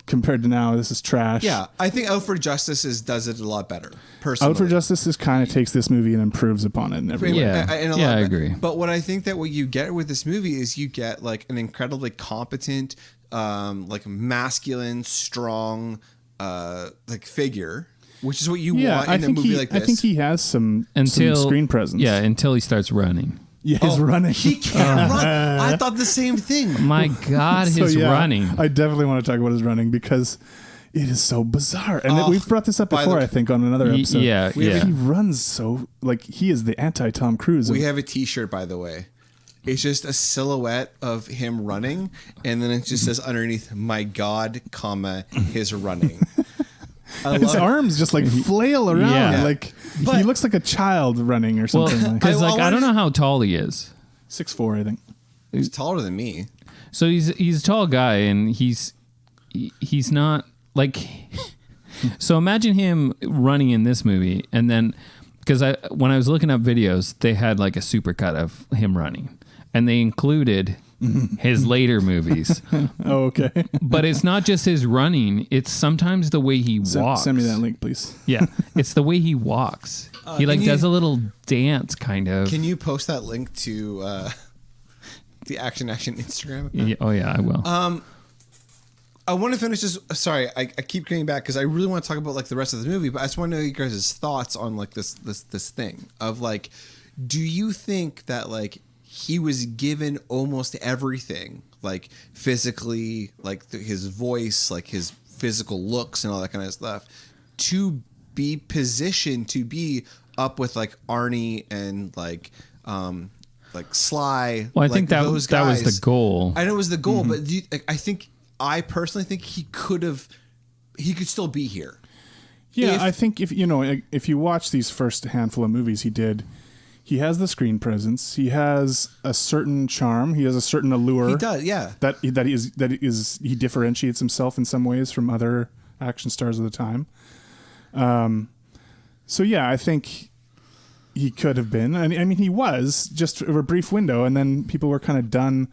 Compared to now, this is trash. Yeah, I think Out for Justice does it a lot better. Personally, Out for Justice kind of takes this movie and improves upon it in every way. I agree. But what I think that what you get with this movie is you get like an incredibly competent, like masculine, strong, like figure, which is what you want in a movie like this. I think he has some screen presence. Yeah, until he starts running. Yeah, he's running. He can't run. I thought the same thing. My God, his running. I definitely want to talk about his running because it is so bizarre. And we've brought this up before, I think, on another episode. Yeah. He runs so, like, he is the anti-Tom Cruise. We have a t-shirt, by the way. It's just a silhouette of him running, and then it just says underneath, "My God, his running." His arms just like flail around, like he looks like a child running or something. Because I don't know how tall he is. 6'4", I think. He's taller than me. So he's a tall guy, and he's not like. So imagine him running in this movie, and then because when I was looking up videos, they had like a supercut of him running, and they included his later movies. Oh, okay. But it's not just his running. It's sometimes the way he walks. Send me that link, please. Yeah. It's the way he walks. He does a little dance kind of. Can you post that link to the Action Instagram? Yeah, oh yeah, I will. I want to finish this. Sorry, I keep coming back because I really want to talk about like the rest of the movie, but I just want to know you guys' thoughts on like this thing of like, do you think that like he was given almost everything, like physically, like his voice, like his physical looks and all that kind of stuff, to be positioned to be up with like Arnie and like Sly. Well, I think that was the goal. I know it was the goal, but I personally think he could still be here. Yeah, I think if you watch these first handful of movies he did, he has the screen presence. He has a certain charm. He has a certain allure. He does, yeah. That he differentiates himself in some ways from other action stars of the time. So yeah, I think he could have been. I mean, he was just for a brief window, and then people were kind of done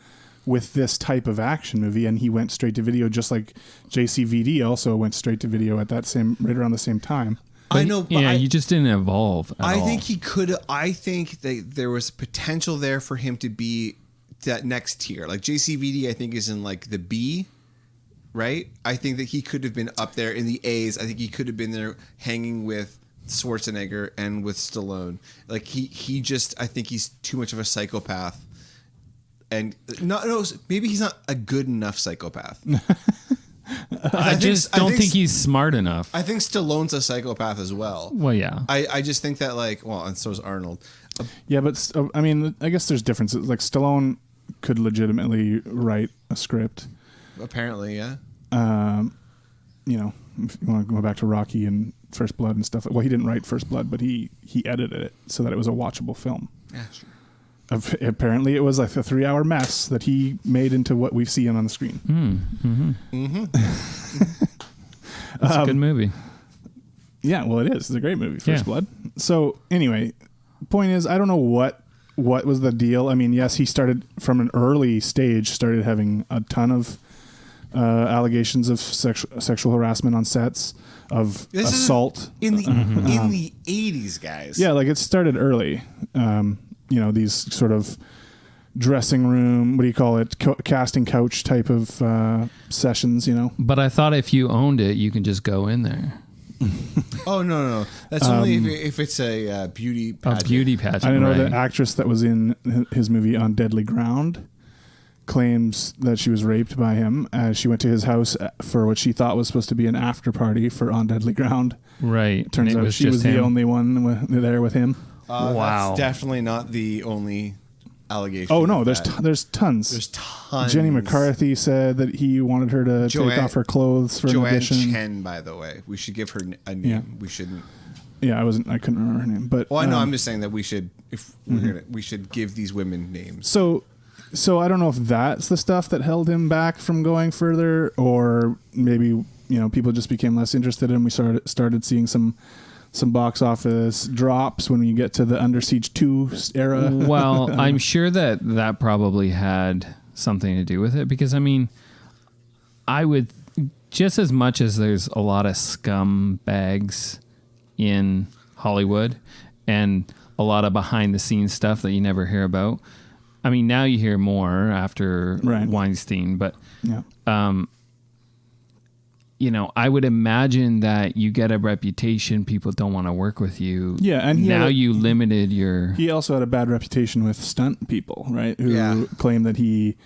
with this type of action movie, and he went straight to video, just like JCVD also went straight to video at right around the same time. But I know, but he just didn't evolve at all. think he could. I think that there was potential there for him to be that next tier. Like JCVD, I think is in like the B, right? I think that he could have been up there in the A's. I think he could have been there hanging with Schwarzenegger and with Stallone. Like he just, I think he's too much of a psychopath. And maybe he's not a good enough psychopath. I don't think he's smart enough. I think Stallone's a psychopath as well. Well, yeah. I just think that and so is Arnold. Yeah, but I mean, I guess there's differences. Like Stallone could legitimately write a script. Apparently, yeah. If you want to go back to Rocky and First Blood and stuff. Well, he didn't write First Blood, but he edited it so that it was a watchable film. Yeah, sure. Apparently, it was like a 3-hour mess that he made into what we've seen on the screen. It's a good movie. Yeah, well, it is. It's a great movie, First Blood. So anyway, point is, I don't know what was the deal. I mean, yes, he started from an early stage, started having a ton of allegations of sexual harassment on sets, of assault in the 80s, guys. Yeah, like it started early. These sort of dressing room, what do you call it, casting couch type of sessions, But I thought if you owned it, you can just go in there. Oh, no. That's only if it's a beauty pageant. A beauty pageant, I don't know, right. the actress that was in his movie On Deadly Ground claims that she was raped by him as she went to his house for what she thought was supposed to be an after party for On Deadly Ground. Right. Turns out she was the only one there with him. Wow. That's definitely not the only allegation. Oh, no, there's tons. There's tons. Jenny McCarthy said that he wanted her to take off her clothes for an audition. Joanne Chen, by the way. We should give her a name. Yeah. We shouldn't. Yeah, I couldn't remember her name. But I know, I'm just saying that we should, we should give these women names. So I don't know if that's the stuff that held him back from going further, or maybe, people just became less interested and we started seeing some box office drops when we get to the Under Siege 2 era. Well, I'm sure that probably had something to do with it, because I mean, I would, just as much as there's a lot of scumbags in Hollywood and a lot of behind the scenes stuff that you never hear about. I mean, now you hear more after Weinstein, but yeah. I would imagine that you get a reputation, people don't want to work with you. Yeah, and you limited your... He also had a bad reputation with stunt people, right? Who claim that he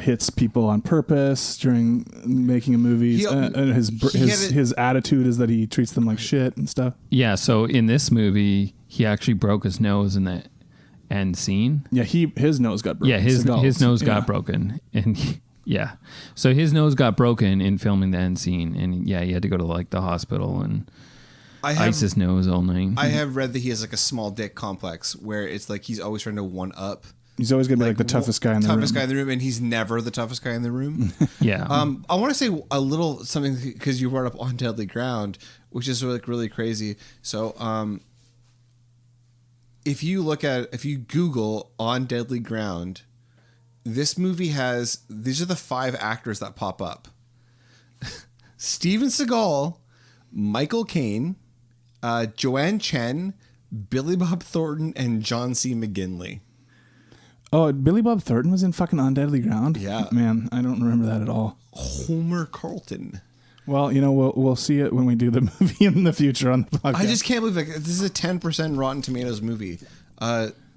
hits people on purpose during making a movie. And his attitude is that he treats them like shit and stuff. Yeah, so in this movie, he actually broke his nose in the end scene. Yeah, his nose got broken. Yeah, his nose got broken, and yeah, so his nose got broken in filming the end scene, and he had to go to like the hospital and ice his nose all night. I have read that he has like a small dick complex where it's like he's always trying to one up. He's always going to be like the toughest guy in the room. Toughest guy in the room, and he's never the toughest guy in the room. Yeah. I want to say a little something because you brought up On Deadly Ground, which is like really crazy. So, if you Google On Deadly Ground, this movie these are the 5 actors that pop up: Steven Seagal, Michael Caine, Joanne Chen, Billy Bob Thornton, and John C. McGinley. Oh, Billy Bob Thornton was in fucking On Deadly Ground? Yeah. Man, I don't remember that at all. Homer Carlton. Well, we'll see it when we do the movie in the future on the podcast. I just can't believe this is a 10% Rotten Tomatoes movie.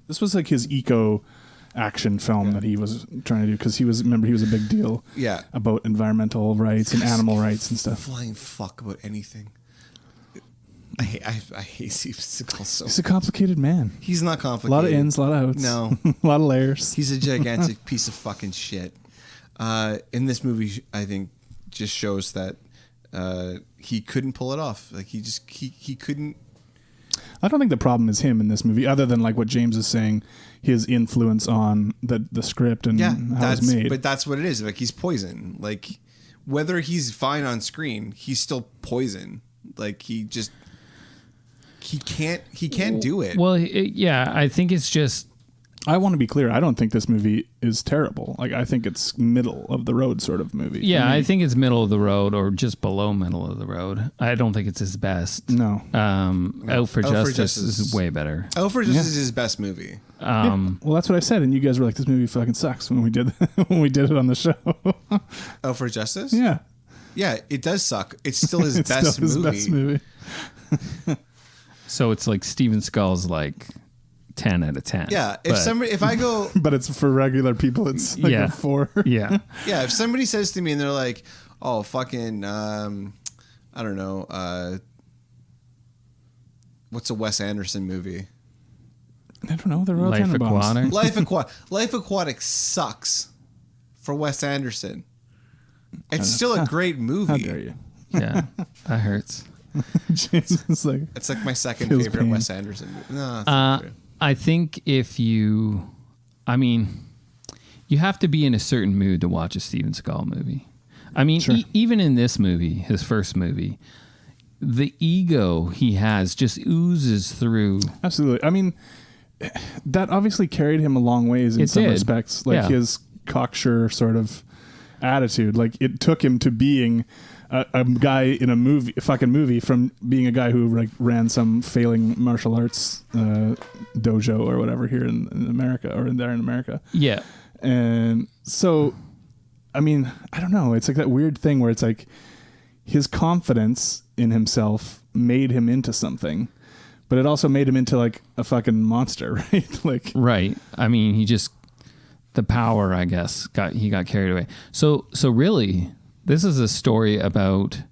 This was like his eco action film that he was trying to do, because he was a big deal about environmental rights and animal rights and stuff. Flying fuck about anything. I hate Steven Seagal so He's a complicated man. He's not complicated. A lot of ins, a lot of outs. No. A lot of layers. He's a gigantic piece of fucking shit. In this movie, I think, just shows that he couldn't pull it off. Like, he couldn't. I don't think the problem is him in this movie, other than like what James is saying, his influence on the script and how it's made. But that's what it is. Like, he's poison. Like, whether he's fine on screen, he's still poison. Like, he can't do it. Well, I think it's just. I want to be clear. I don't think this movie is terrible. Like, I think it's middle of the road sort of movie. Yeah, I think it's middle of the road or just below middle of the road. I don't think it's his best. No. Out for Justice is way better. Out for Justice is his best movie. Well, that's what I said, and you guys were like, "This movie fucking sucks" when we did it on the show. Out for Justice? Yeah. Yeah, it does suck. It's still his best still his movie. best movie. So it's like Steven Seagal's like 10 out of 10. Yeah, if I go, but it's for regular people. It's like a 4. Yeah, yeah. If somebody says to me and they're like, "Oh, fucking, I don't know, what's a Wes Anderson movie?" I don't know. They're all Life Aquatic. Life Aquatic sucks for Wes Anderson. It's still a great movie. How dare you? Yeah, that hurts. It's like my second feels favorite pain. Wes Anderson movie. No, it's not great. I think you have to be in a certain mood to watch a Steven Seagal movie. I mean, Sure. Even in this movie, his first movie, the ego he has just oozes through. Absolutely. I mean, that obviously carried him a long ways in some respects. Like his cocksure sort of attitude. Like, it took him to being a guy in a fucking movie, from being a guy who like ran some failing martial arts dojo or whatever here in America, or in America. Yeah. And so, I mean, I don't know. It's like that weird thing where it's like his confidence in himself made him into something, but it also made him into like a fucking monster, right? Like, right. I mean, the power, I guess, he got carried away. So really, this is a story about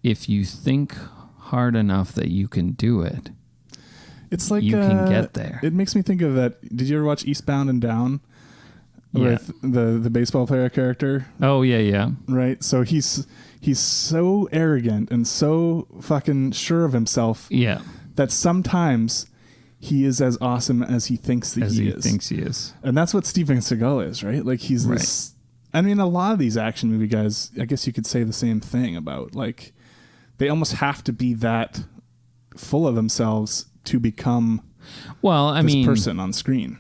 if you think hard enough that you can do it. It's like you can get there. It makes me think of that. Did you ever watch Eastbound and Down? Yeah. With the baseball player character? Oh yeah. Right. So he's so arrogant and so fucking sure of himself. Yeah. That sometimes he is as awesome as he thinks that he is. Thinks he is. And that's what Steven Seagal is, right? Like, he's this. I mean, a lot of these action movie guys, I guess you could say the same thing about, like, they almost have to be that full of themselves to become this person on screen.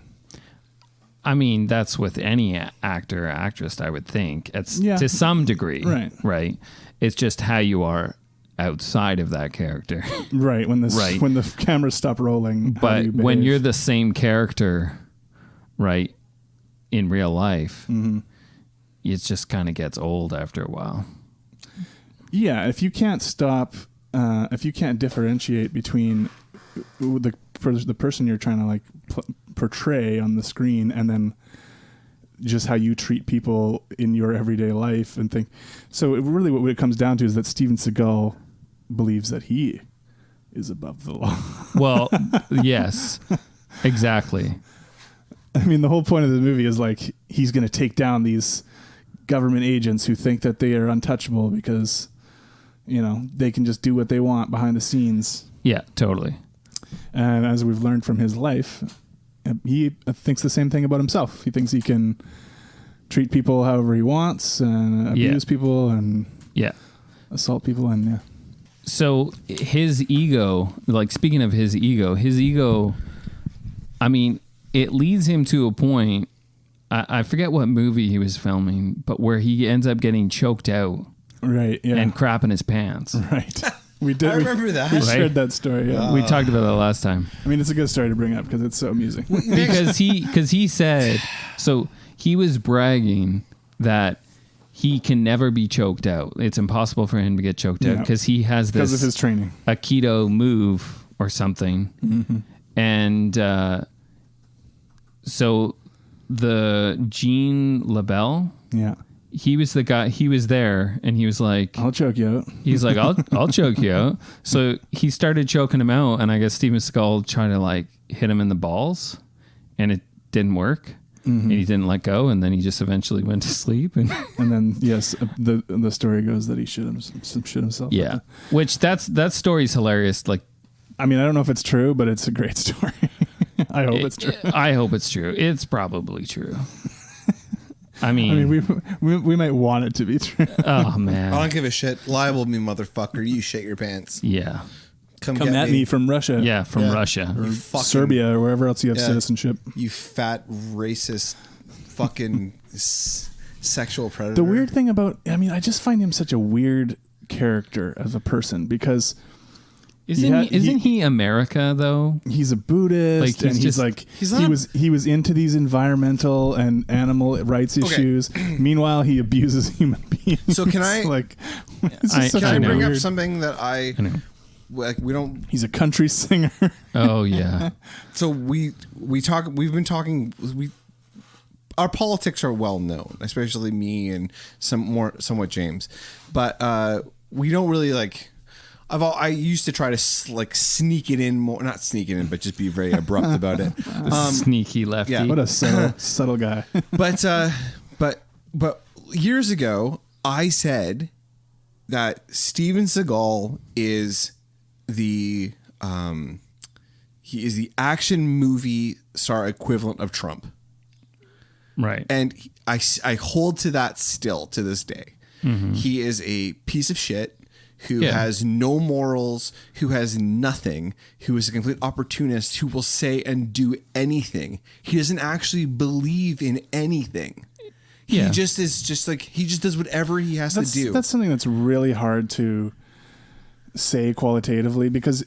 I mean, that's with any actor or actress, I would think. It's to some degree. Right. It's just how you are outside of that character. Right. When the cameras stop rolling. But when you're the same character, right, in real life, it just kind of gets old after a while. Yeah. If you can't if you can't differentiate between the person you're trying to like portray on the screen and then just how you treat people in your everyday life and think. So really what it comes down to is that Steven Seagal believes that he is above the law. Well, yes, exactly. I mean, the whole point of the movie is like, he's going to take down these government agents who think that they are untouchable because, you know, they can just do what they want behind the scenes. Yeah, totally. And as we've learned from his life, he thinks the same thing about himself. He thinks he can treat people however he wants and abuse people and assault people and So his ego, like, speaking of his ego, I mean, it leads him to a point. I forget what movie he was filming, but where he ends up getting choked out, right? Yeah, and crapping his pants, right. We did. I remember that. We shared that story. Yeah. We talked about that last time. I mean, it's a good story to bring up because it's so amusing. because he said, so he was bragging that he can never be choked out. It's impossible for him to get choked out because he has this, because of his training, Aikido move or something, and so the Gene LaBelle. Yeah. He was the guy. He was there, and he was like, I'll choke you out. He's like, I'll choke you out. So he started choking him out, and I guess Steven Seagal tried to like hit him in the balls, and it didn't work. And he didn't let go, and then he just eventually went to sleep. And then yes, the story goes that he shit himself. Yeah, which that story's hilarious. Like, I mean, I don't know if it's true, but it's a great story. I hope it's true. I hope it's true. It's probably true. I mean, we might want it to be true. Oh man, I don't give a shit. Libel me, motherfucker. You shit your pants. Yeah. Come at me from Russia. Yeah, from Russia. Or Serbia or wherever else you have citizenship. You fat, racist, fucking sexual predator. The weird thing about, I just find him such a weird character as a person because... Isn't he America though? He's a Buddhist, and he was into these environmental and animal rights issues. Meanwhile, he abuses human beings. So can I can I bring up something that I know. Like we don't. He's a country singer. Oh yeah. So we've been talking. Our politics are well known, especially me and somewhat James, but we don't really like. I used to try to like sneak it in more, not sneak it in, but just be very abrupt about it. Sneaky lefty. Yeah. What a subtle guy. But years ago, I said that Steven Seagal is the action movie star equivalent of Trump. Right. And I hold to that still to this day. Mm-hmm. He is a piece of shit who has no morals, who has nothing, who is a complete opportunist, who will say and do anything. He doesn't actually believe in anything. He just does whatever he has to do. That's something that's really hard to say qualitatively because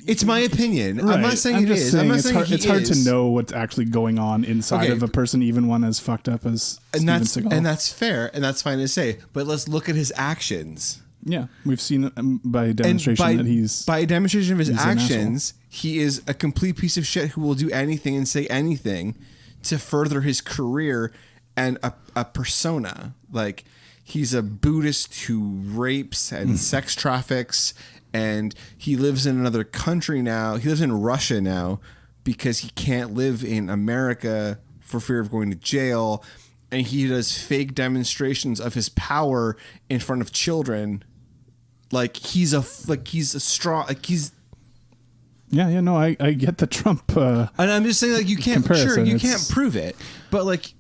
it's my opinion. Right. I'm not saying it is. I'm not saying it's hard to know what's actually going on inside of a person, even one as fucked up as Steven Seagal. And that's fair, and that's fine to say. But let's look at his actions. Yeah, we've seen by demonstration that he's... By a demonstration of his actions, he is a complete piece of shit who will do anything and say anything to further his career and a persona. Like, he's a Buddhist who rapes and sex traffics, and he lives in another country now. He lives in Russia now because he can't live in America for fear of going to jail. And he does fake demonstrations of his power in front of children. I get the Trump and I'm just saying, like, you can't prove it, but like,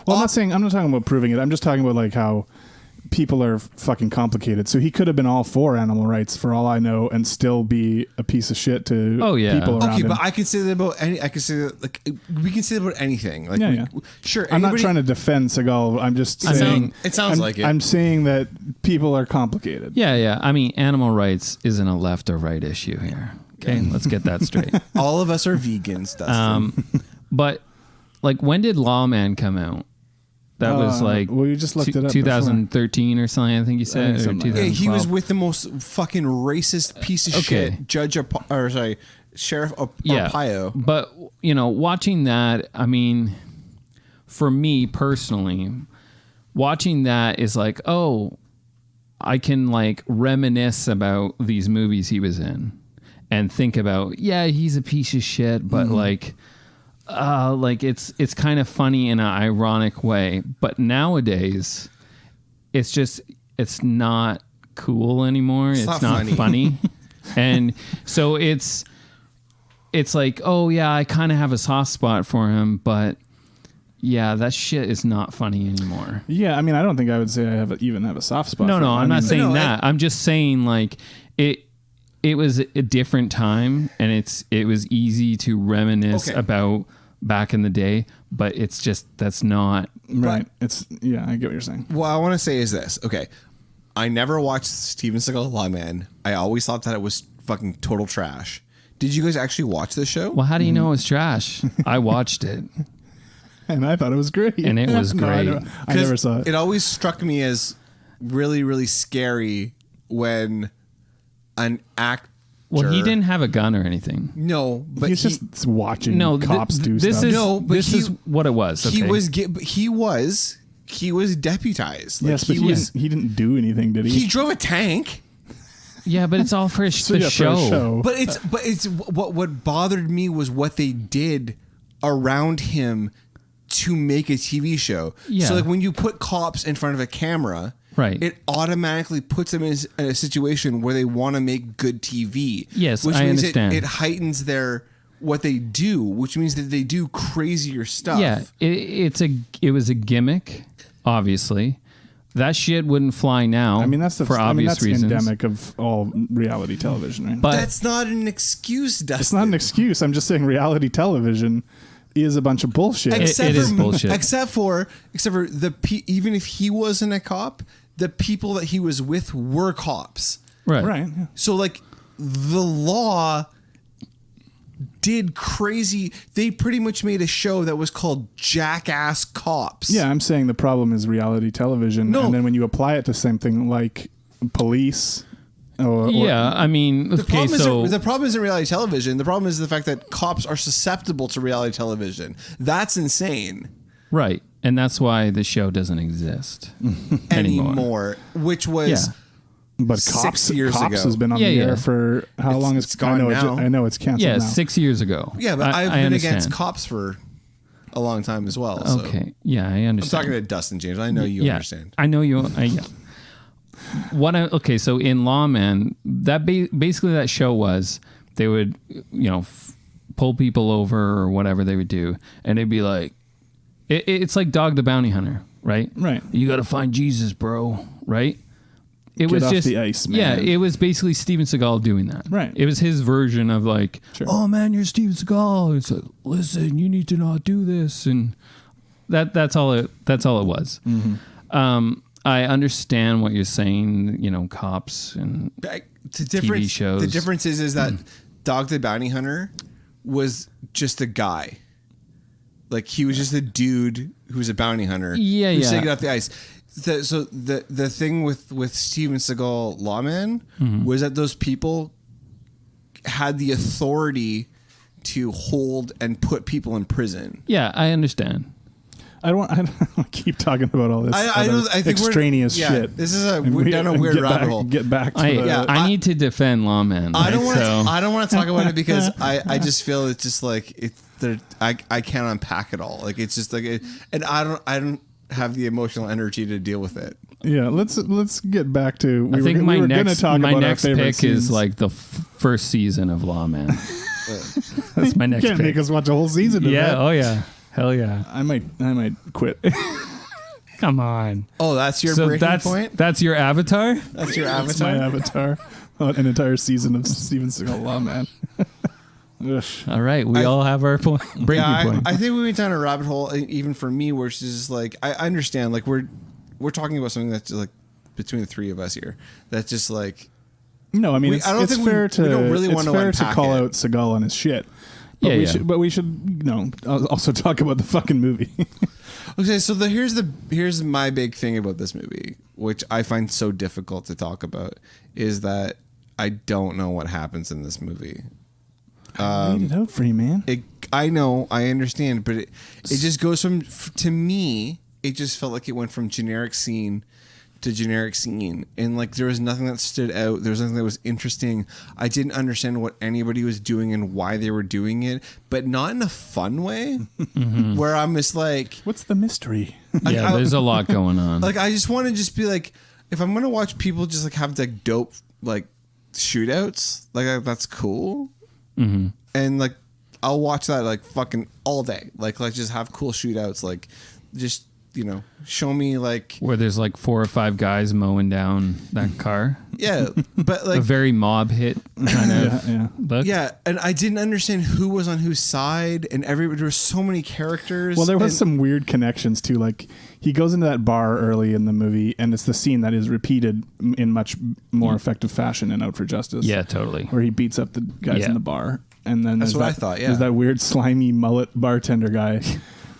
well, I'm not talking about proving it. I'm just talking about like how people are fucking complicated. So he could have been all for animal rights for all I know and still be a piece of shit to people around him. But I can say that about we can say that about anything. Like, sure. I'm not trying to defend Seagal. I'm just saying it sounds like it. I'm saying that people are complicated. Yeah. I mean, animal rights isn't a left or right issue here. Okay, let's get that straight. All of us are vegans, Dustin. But like, when did Lawman come out? That was like, well, you just looked it up 2013 or something. I think you said, or 2012. He was with the most fucking racist piece of shit, Sheriff Arpaio. But watching that, I mean, for me personally, watching that is like, oh, I can like reminisce about these movies he was in, and think about, he's a piece of shit, but like it's kind of funny in an ironic way. But nowadays, it's not cool anymore. It's not funny. And so it's like, oh yeah, I kind of have a soft spot for him, but yeah, that shit is not funny anymore. Yeah, I mean, I don't think I would say I even have a soft spot. No, I'm not saying that. I'm just saying like it was a different time, and it was easy to reminisce about back in the day, but it's just, that's not right. I get what you're saying. What I want to say is this. Okay, I never watched Steven Seagal Lawman. I always thought that it was fucking total trash. Did you guys actually watch this show? Well, how do you know it was trash? I watched it. And I thought it was great. And it was great. I never saw it. It always struck me as really, really scary when an Well, he didn't have a gun or anything. No, but he's just watching cops do this stuff. Is, this is what it was. Okay? He was deputized. Yes, but he didn't do anything, did he? He drove a tank. Yeah, but it's all for the show. For a show. But it's what bothered me was what they did around him to make a TV show. Yeah. So like when you put cops in front of a camera, right, it automatically puts them in a situation where they want to make good TV. Yes, which I means understand. It heightens what they do, which means that they do crazier stuff. Yeah, it was a gimmick, obviously. That shit wouldn't fly now. I mean, that's reasons. endemic of all reality television, right? But that's not an excuse, Dustin. It's not an excuse. I'm just saying reality television is a bunch of bullshit. It is bullshit. Except for even if he wasn't a cop, the people that he was with were cops. Right. Yeah. So like the law did crazy. They pretty much made a show that was called Jackass Cops. Yeah, I'm saying the problem is reality television. No. And then when you apply it to something like police. I mean, the problem isn't reality television. The problem is the fact that cops are susceptible to reality television. That's insane. Right. And that's why the show doesn't exist anymore. Which was but 6 years ago. Cops has been on the air for how long? It's gone now. I know it's canceled now. 6 years ago. Yeah, but I've been against cops for a long time as well. So. Okay. Yeah, I understand. I'm talking to Dustin, James. I know you understand. I know you. So in Lawman, that basically that show was they would, pull people over or whatever they would do, and it'd be like, it's like Dog the Bounty Hunter, right? Right. You got to find Jesus, bro. Right. It Get was off just the ice, man. Yeah, it was basically Steven Seagal doing that. Right. It was his version of like, oh man, you're Steven Seagal. It's like, listen, you need to not do this, and that's all it was. Mm-hmm. I understand what you're saying. Cops and TV shows. The difference is that Dog the Bounty Hunter was just a guy. Like he was just a dude who was a bounty hunter. Yeah, who's taking off the ice. So the thing with Steven Seagal Lawman was that those people had the authority to hold and put people in prison. Yeah, I understand. I don't keep talking about all this I think extraneous shit. This is we're down a weird rabbit hole. Get back to I need to defend Lawman. I don't want to talk about it because I just feel it's just like I can't unpack it all. Like it's just like and I don't have the emotional energy to deal with it. Yeah, let's get back to. I think my next pick scenes. is like the first season of Lawman. That's my next pick. You can't make us watch a whole season of that. Oh yeah. Hell yeah. I might quit. Come on. Oh, that's your breaking point? That's your avatar? That's your avatar? That's my avatar. An entire season of Steven Seagal Lawman. All right. We all have our breaking point. I think we went down a rabbit hole, even for me, where it's just like, I understand, like, we're talking about something that's like between the three of us here. That's just like. No, I mean, it's fair to. We don't really want to call out Seagal on his shit. But we should also talk about the fucking movie. Okay, so here's my big thing about this movie, which I find so difficult to talk about, is that I don't know what happens in this movie. Read it out for you, man. I know, I understand, but it just goes to me, it just felt like it went from generic scene to generic scene, and like there was nothing that stood out. There was nothing that was interesting. I didn't understand what anybody was doing and why they were doing it, but not in a fun way where I'm just like, what's the mystery? Yeah, there's a lot going on. Like I just want to just be like, if I'm gonna watch people just like have like dope like shootouts, like that's cool, and like I'll watch that like fucking all day. Like just have cool shootouts, like just. Show me like where there's like 4 or 5 guys mowing down that car. Yeah, but like a very mob hit kind of look. Yeah, and I didn't understand who was on whose side, and there were so many characters. Well, there was some weird connections too. Like he goes into that bar early in the movie, and it's the scene that is repeated in much more effective fashion in Out for Justice. Yeah, totally. Where he beats up the guys in the bar, and then that's what I thought. Yeah, there's that weird slimy mullet bartender guy.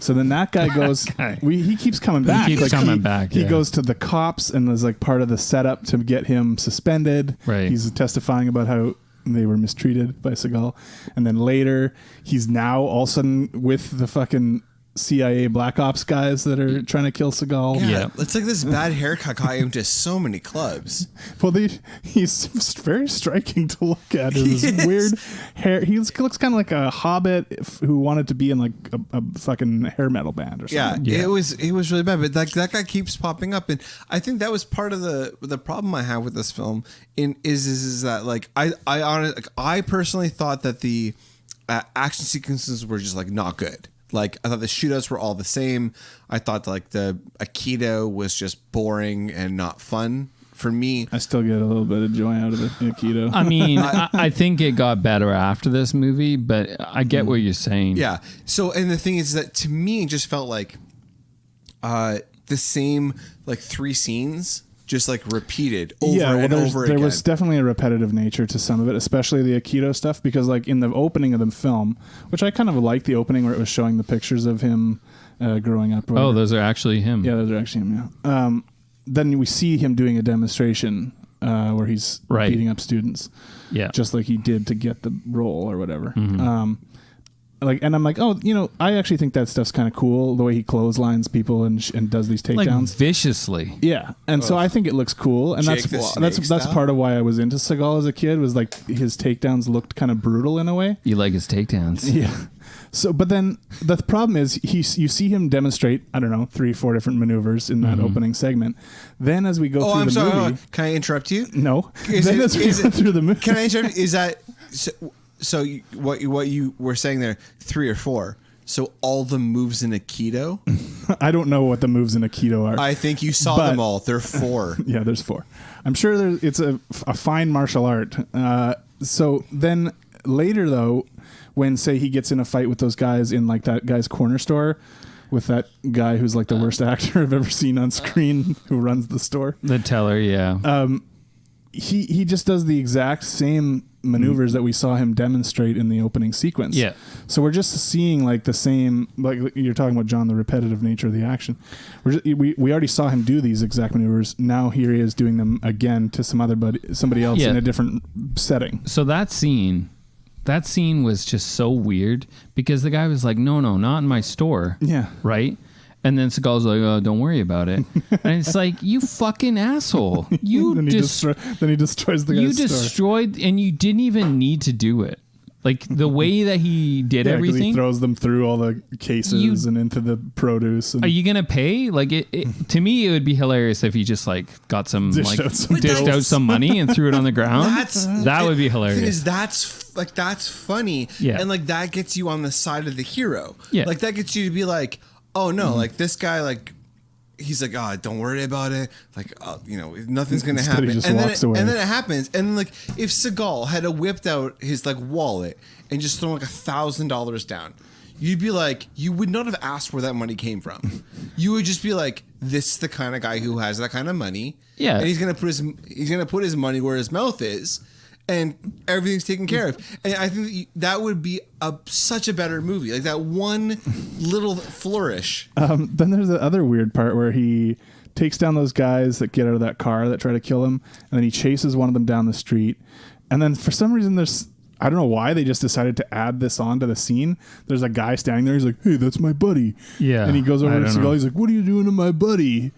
So then that guy goes. He keeps coming back. He keeps coming back. He goes to the cops and is like part of the setup to get him suspended. Right. He's testifying about how they were mistreated by Seagal. And then later, he's now all of a sudden with the fucking CIA Black Ops guys that are trying to kill Seagal. Yeah. It's like this bad haircut got him to so many clubs. Well, he's very striking to look at. His weird hair. He looks kind of like a hobbit who wanted to be in like a fucking hair metal band or something. Yeah, it was really bad. But that guy keeps popping up, and I think that was part of the problem I have with this film. Is that like I personally thought that the action sequences were just like not good. Like, I thought the shootouts were all the same. I thought like the Aikido was just boring and not fun for me. I still get a little bit of joy out of the Aikido. I mean, I think it got better after this movie, but I get what you're saying. Yeah. So, and the thing is that to me, it just felt like the same like 3 scenes just like repeated over and over again. There was definitely a repetitive nature to some of it, especially the Aikido stuff, because like in the opening of the film, which I kind of liked the opening where it was showing the pictures of him growing up. Oh, those are actually him. Yeah, those are actually him, yeah. Then we see him doing a demonstration where he's beating up students. Yeah. Just like he did to get the role or whatever. Mm-hmm. And I'm like, oh, I actually think that stuff's kind of cool, the way he clotheslines people and does these takedowns like viciously. Yeah, and so I think it looks cool, and Jake that's part of why I was into Seagal as a kid. Was like his takedowns looked kind of brutal in a way. You like his takedowns, yeah. So, but then the problem is you see him demonstrate, I don't know, 3-4 different maneuvers in that opening segment. Then as we go through the movie, can I interrupt you? No. As we go through the movie, can I interrupt? Is that? So what you were saying there, 3 or 4. So all the moves in Aikido? I don't know what the moves in Aikido are. I think you saw them all. There are 4. Yeah, there's 4. I'm sure it's a fine martial art. So then later though, when say he gets in a fight with those guys in like that guy's corner store with that guy who's like the worst actor I've ever seen on screen who runs the store. The teller, yeah. He just does the exact same maneuvers that we saw him demonstrate in the opening sequence. Yeah. So we're just seeing like the same, like you're talking about, John, the repetitive nature of the action. We already saw him do these exact maneuvers. Now here he is doing them again to somebody else in a different setting. So that scene was just so weird because the guy was like, no, not in my store. Yeah. Right? And then Seagal's like, oh, don't worry about it. And it's like, you fucking asshole. Then he destroys the guy's You destroyed, and you didn't even need to do it. Like, the way that he did everything. He throws them through all the cases and into the produce. And are you going to pay? Like, to me, it would be hilarious if he just, like, got some, dished out some money and threw it on the ground. That would be hilarious. The thing is, that's funny. Yeah. And, like, that gets you on the side of the hero. Yeah. Like, that gets you to be like, oh no, like this guy, like he's like, oh, don't worry about it. Like, nothing's gonna happen. He just walks away. And then it happens. And like, if Seagal had whipped out his like wallet and just thrown like $1,000 down, you'd be like, you would not have asked where that money came from. You would just be like, this is the kind of guy who has that kind of money. Yeah, and he's gonna put his money where his mouth is. And everything's taken care of. And I think that would be such a better movie. Like that one little flourish. Then there's the other weird part where he takes down those guys that get out of that car that try to kill him. And then he chases one of them down the street. And then for some reason I don't know why they just decided to add this onto the scene. There's a guy standing there. He's like, hey, that's my buddy. Yeah. And he goes over to Seagal. He's like, what are you doing to my buddy?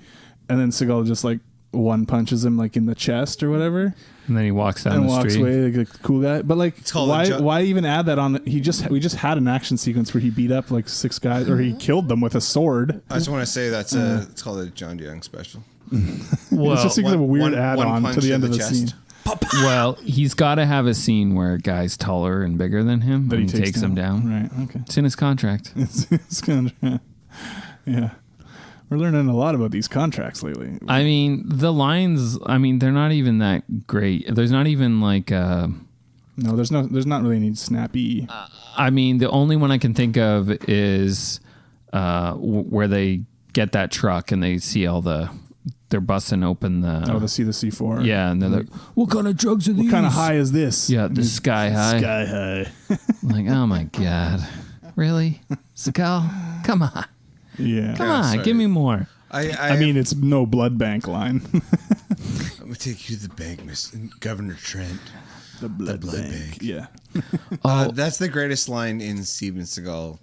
And then Seagal just like one punches him like in the chest or whatever. And then he walks down the street. And walks away like a cool guy. But like, why even add that on? We just had an action sequence where he beat up like 6 guys, or he killed them with a sword. I just want to say it's called a John Young special. Well, it's just a weird add-on to the end of the scene. Well, he's got to have a scene where a guy's taller and bigger than him, and he takes him down. Right, okay. It's in his contract. It's his contract. Yeah. We're learning a lot about these contracts lately. I mean, the lines, they're not even that great. There's not even like... No, there's not really any snappy... the only one I can think of is where they get that truck and they see they're busting open the... Oh, to see the C4. Yeah, and they're like, what kind of drugs are these? What kind of high is this? Yeah, the Sky High. Sky High. I'm like, oh my God. Really? Seagal? Come on. Yeah. Come on, give me more. I mean, it's no blood bank line. I'm going to take you to the bank, Governor Trent. The blood bank. Yeah. That's the greatest line in Steven Seagal.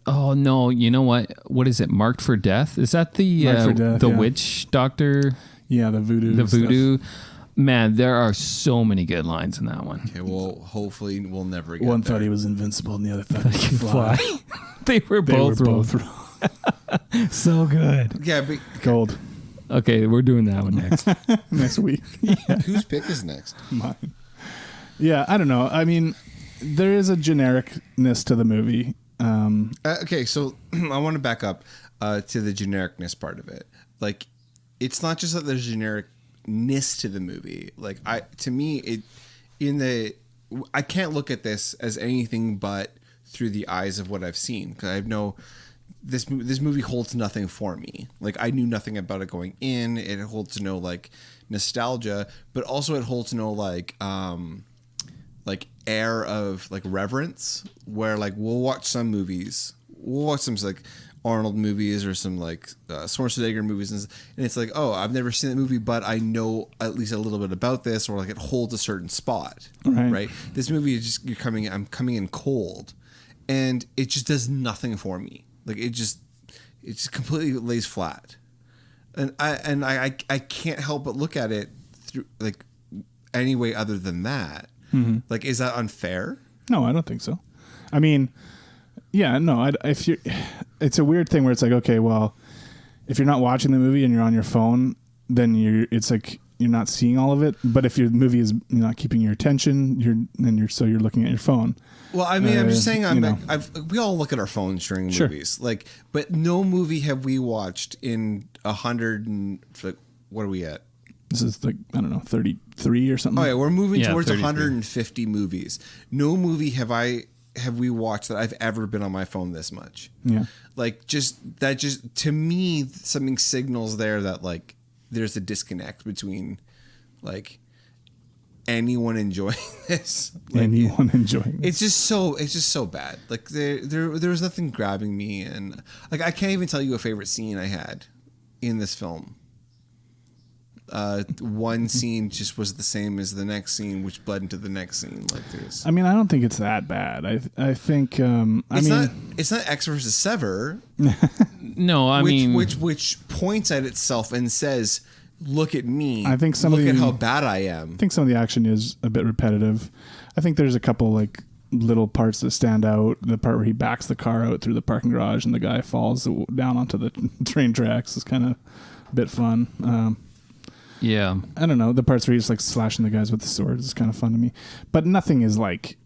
Oh no! You know what? What is it? Marked for Death? Is that the Marked for Death, the yeah. witch doctor? Yeah, the voodoo. The voodoo. Stuff. Man, there are so many good lines in that one. Okay, well, hopefully we'll never get One there. thought he was invincible, and the other thought he could fly. They were both wrong. So good. Yeah, but Gold. Okay, we're doing that one next. Next week. whose pick is next? Mine. Yeah, I don't know. I mean, there is a genericness to the movie. Okay, so I want to back up to the genericness part of it. Like, it's not just that there's genericness to the movie. Like, I can't look at this as anything but through the eyes of what I've seen, because I have this movie holds nothing for me. Like, I knew nothing about it going in. It holds no like nostalgia, but also it holds no like air of like reverence, where like we'll watch some like Arnold movies or some like Schwarzenegger movies, and it's like, oh, I've never seen that movie, but I know at least a little bit about this, or like it holds a certain spot, right? This movie is just I'm coming in cold, and it just does nothing for me. Like it just completely lays flat, and I can't help but look at it through like any way other than that. Mm-hmm. Like, is that unfair? No, I don't think so. I mean, yeah, no. It's a weird thing where it's like, okay, well, if you're not watching the movie and you're on your phone, then it's like you're not seeing all of it. But if your movie is not keeping your attention, you're looking at your phone. Well, I mean, I'm just saying, we all look at our phones during movies, like, but no movie have we watched in 100 and like, what are we at? This is like, I don't know, 33 or something. Oh yeah, we're moving towards 33. 150 movies. No movie have we watched that I've ever been on my phone this much. Yeah. Like that to me, something signals there that like there's a disconnect between like anyone enjoying this. Like, anyone enjoying this. It's just so bad. Like there was nothing grabbing me, and like I can't even tell you a favorite scene I had in this film. One scene just was the same as the next scene, which bled into the next scene. Like this. I mean, I don't think it's that bad. I think it's not X versus Sever. No, I mean, which points at itself and says, "Look at me. I think look at how bad I am." I think some of the action is a bit repetitive. I think there's a couple like little parts that stand out. The part where he backs the car out through the parking garage and the guy falls down onto the train tracks is kind of a bit fun. yeah, I don't know. The parts where he's like slashing the guys with the swords is kind of fun to me. But nothing is like,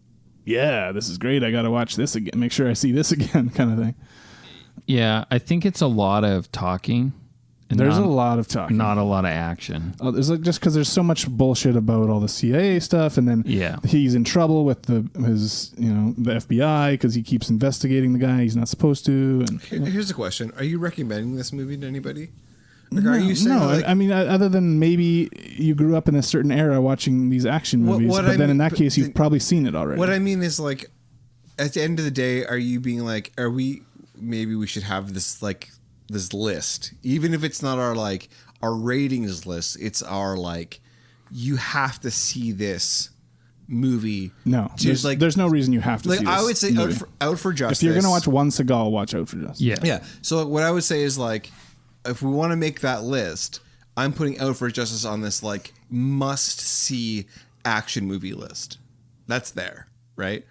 yeah, this is great. I got to watch this again. Make sure I see this again kind of thing. yeah. I think it's a lot of talking. And There's a lot of talking. Not a lot of action. There's like, just because there's so much bullshit about all the CIA stuff, and then he's in trouble with the FBI because he keeps investigating the guy he's not supposed to. And here's a question: are you recommending this movie to anybody? Like, are you saying, no, I mean, other than maybe you grew up in a certain era watching these action movies, but then in that case, you've probably seen it already. What I mean is, like, at the end of the day, are you being like, maybe we should have this, like, this list, even if it's not our ratings list, it's our, like, you have to see this movie. No, there's no reason you have to see this I would say Out for Justice. If you're going to watch one Seagal, watch Out for Justice. Yeah. So what I would say is, like, if we want to make that list, I'm putting Out for Justice on this like must-see action movie list. That's there, right?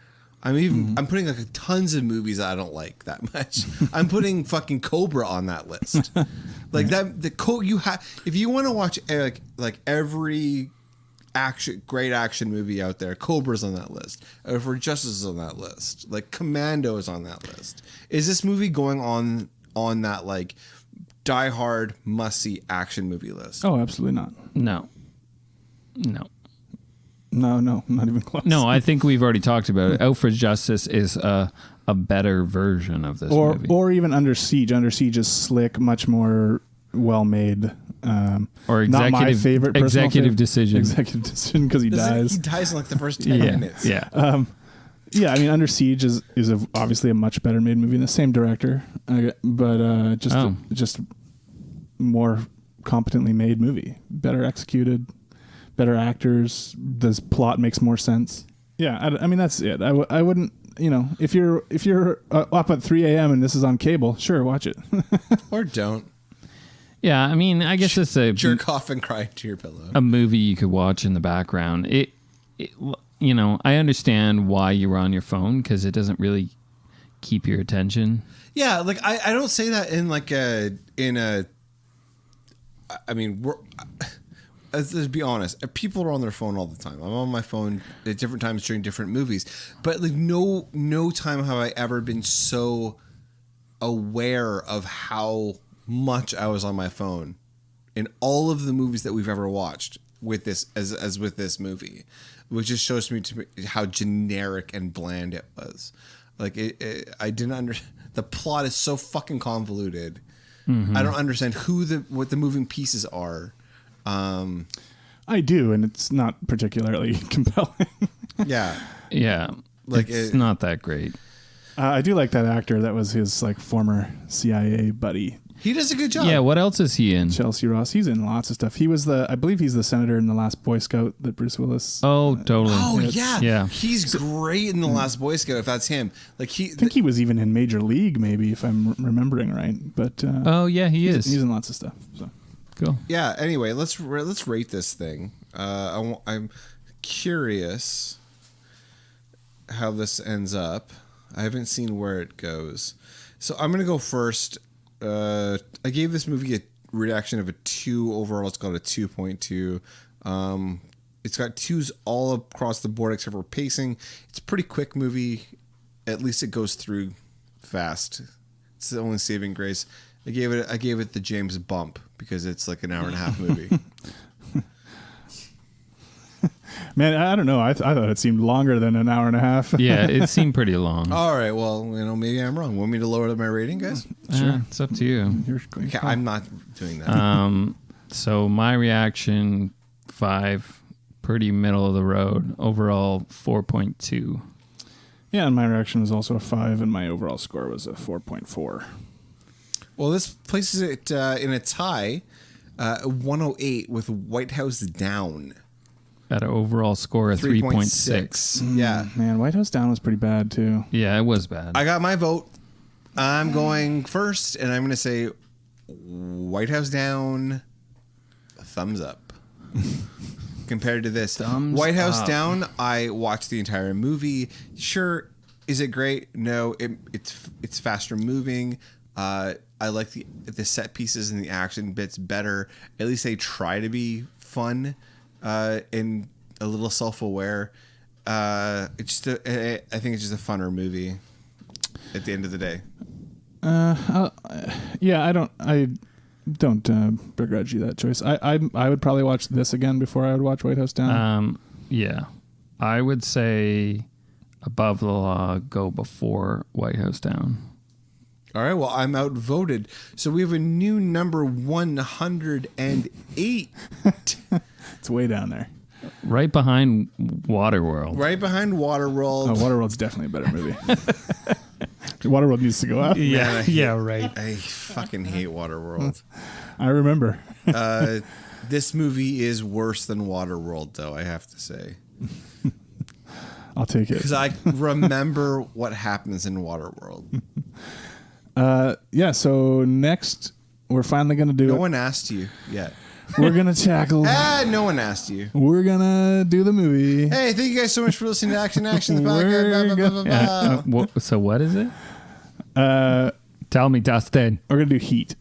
I'm putting like tons of movies that I don't like that much. I'm putting fucking Cobra on that list. Like that you have if you want to watch like every great action movie out there, Cobra's on that list. Out for Justice is on that list. Like Commando is on that list. Is this movie going on that like Die Hard must-see action movie list? Oh, absolutely not. No, not even close. No, I think we've already talked about it. Out for Justice is a better version of this movie. Or even Under Siege. Under Siege is slick, much more well-made. Or not my favorite executive decision. Executive decision because he dies. He dies in like the first 10 minutes. Yeah. Yeah, I mean, Under Siege is obviously a much better made movie, and the same director, but just more competently made movie, better executed, better actors. The plot makes more sense. Yeah, I mean that's it. I wouldn't, if you're up at 3 a.m. and this is on cable, sure, watch it. Or don't. Yeah, I mean, I guess it's a jerk off and cry to your pillow. A movie you could watch in the background. I understand why you were on your phone because it doesn't really keep your attention. Yeah, like I don't say that in like I mean, let's be honest. People are on their phone all the time. I'm on my phone at different times during different movies, but like no time have I ever been so aware of how much I was on my phone in all of the movies that we've ever watched with this as with this movie, which just shows me how generic and bland it was. Like I didn't the plot is so fucking convoluted. Mm-hmm. I don't understand what the moving pieces are. I do, and it's not particularly compelling. Yeah. Like it's not that great. I do like that actor. That was his like former CIA buddy. He does a good job. Yeah, what else is he in? Chelsea Ross. He's in lots of stuff. He was I believe he's the senator in The Last Boy Scout that Bruce Willis. Oh, totally. Oh, yeah. He's great in The Last Boy Scout, if that's him. Like I think he was even in Major League, maybe, if I'm remembering right. But oh, yeah, he is. He's in lots of stuff. So cool. Yeah, anyway, let's rate this thing. I'm curious how this ends up. I haven't seen where it goes. So I'm going to go first. I gave this movie a reaction of a 2 overall. It's got a 2.2. It's got 2s all across the board except for pacing. It's a pretty quick movie. At least it goes through fast. It's the only saving grace. I gave it the James bump because it's like an hour and a half movie. Man, I don't know. I thought it seemed longer than an hour and a half. Yeah, it seemed pretty long. All right, well, maybe I'm wrong. Want me to lower my rating, guys? Sure, it's up to you. Okay, I'm not doing that. So my reaction 5, pretty middle of the road. Overall 4.2. Yeah, and my reaction was also a 5, and my overall score was a 4.4. Well, this places it in a tie, 108 with White House Down. At an overall score of 3.6. Yeah. Man, White House Down was pretty bad, too. Yeah, it was bad. I got my vote. I'm going first, and I'm going to say White House Down, thumbs up. Compared to this. White House Down, I watched the entire movie. Sure, is it great? No, it's faster moving. I like the set pieces and the action bits better. At least they try to be fun. And a little self-aware. I think it's just a funner movie at the end of the day. Yeah, I don't begrudge you that choice. I would probably watch this again before I would watch White House Down. Yeah, I would say Above the Law go before White House Down. All right, well, I'm outvoted. So we have a new number 108. It's way down there. Right behind Waterworld. Right behind Waterworld. Oh, Waterworld's definitely a better movie. Waterworld needs to go up. Yeah, right. I fucking hate Waterworld. I remember. This movie is worse than Waterworld, though, I have to say. I'll take it. Because I remember what happens in Waterworld. Yeah, so next we're finally going to do No one asked you yet. We're going to tackle... no one asked you. We're going to do the movie. Hey, thank you guys so much for listening to Action Actions podcast. So what is it? Tell me, Dustin. We're going to do Heat.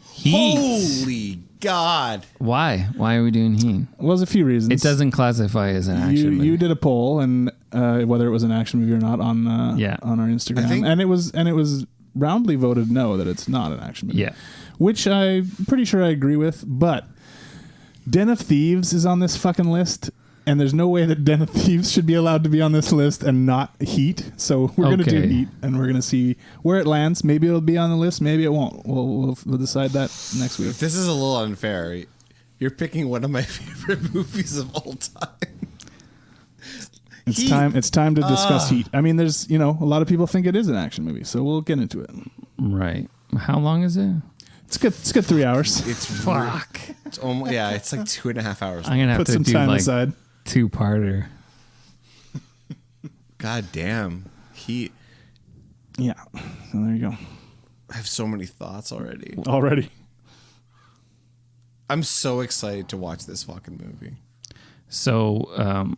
Holy God. Why? Why are we doing Heat? Well, there's a few reasons. It doesn't classify as an action movie. You did a poll, and whether it was an action movie or not on our Instagram. And it was roundly voted no, that it's not an action movie. Yeah. Which I'm pretty sure I agree with, but Den of Thieves is on this fucking list, and there's no way that Den of Thieves should be allowed to be on this list and not Heat. So we're going to do Heat, and we're going to see where it lands. Maybe it'll be on the list, maybe it won't. We'll decide that next week. This is a little unfair. You're picking one of my favorite movies of all time. It's time to discuss Heat. I mean, there's, a lot of people think it is an action movie, so we'll get into it. Right. How long is it? It's good 3 hours. It's fuck. It's almost, yeah, it's like 2.5 hours. I'm gonna have Put to some do time like aside. 2-parter. God damn. Yeah. So there you go. I have so many thoughts already. Already. I'm so excited to watch this fucking movie. So,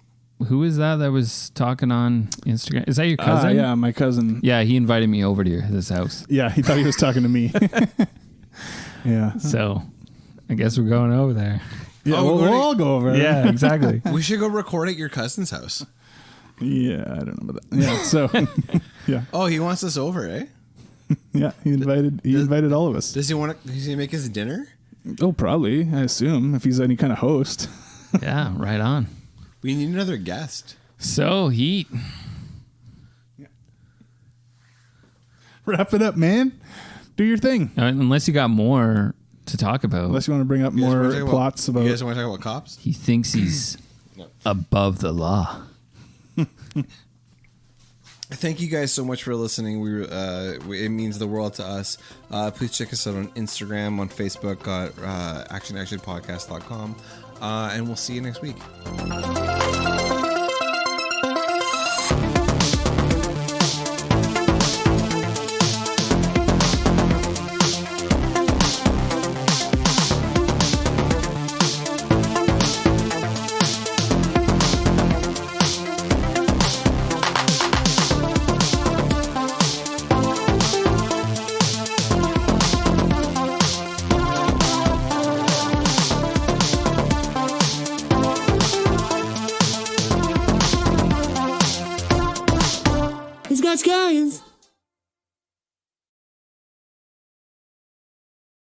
who is that was talking on Instagram? Is that your cousin? Yeah, my cousin. Yeah, he invited me over to his house. Yeah, he thought he was talking to me. Yeah. So, I guess we're going over there. Yeah, Oh, we'll all go over. Yeah, exactly. We should go record at your cousin's house. Yeah, I don't know about that. Yeah, so yeah. Oh, he wants us over, eh? Yeah, he invited all of us. Does he make us dinner? Oh, probably, I assume, if he's any kind of host. Yeah, right on. We need another guest. So, Heat. Wrap it up, man. Do your thing. Unless you got more to talk about. Unless you want to bring up more plots about. You guys want to talk about cops? He thinks he's above the law. Thank you guys so much for listening. It means the world to us. Please check us out on Instagram, on Facebook, actionpodcast.com, and we'll see you next week. He's got scallions.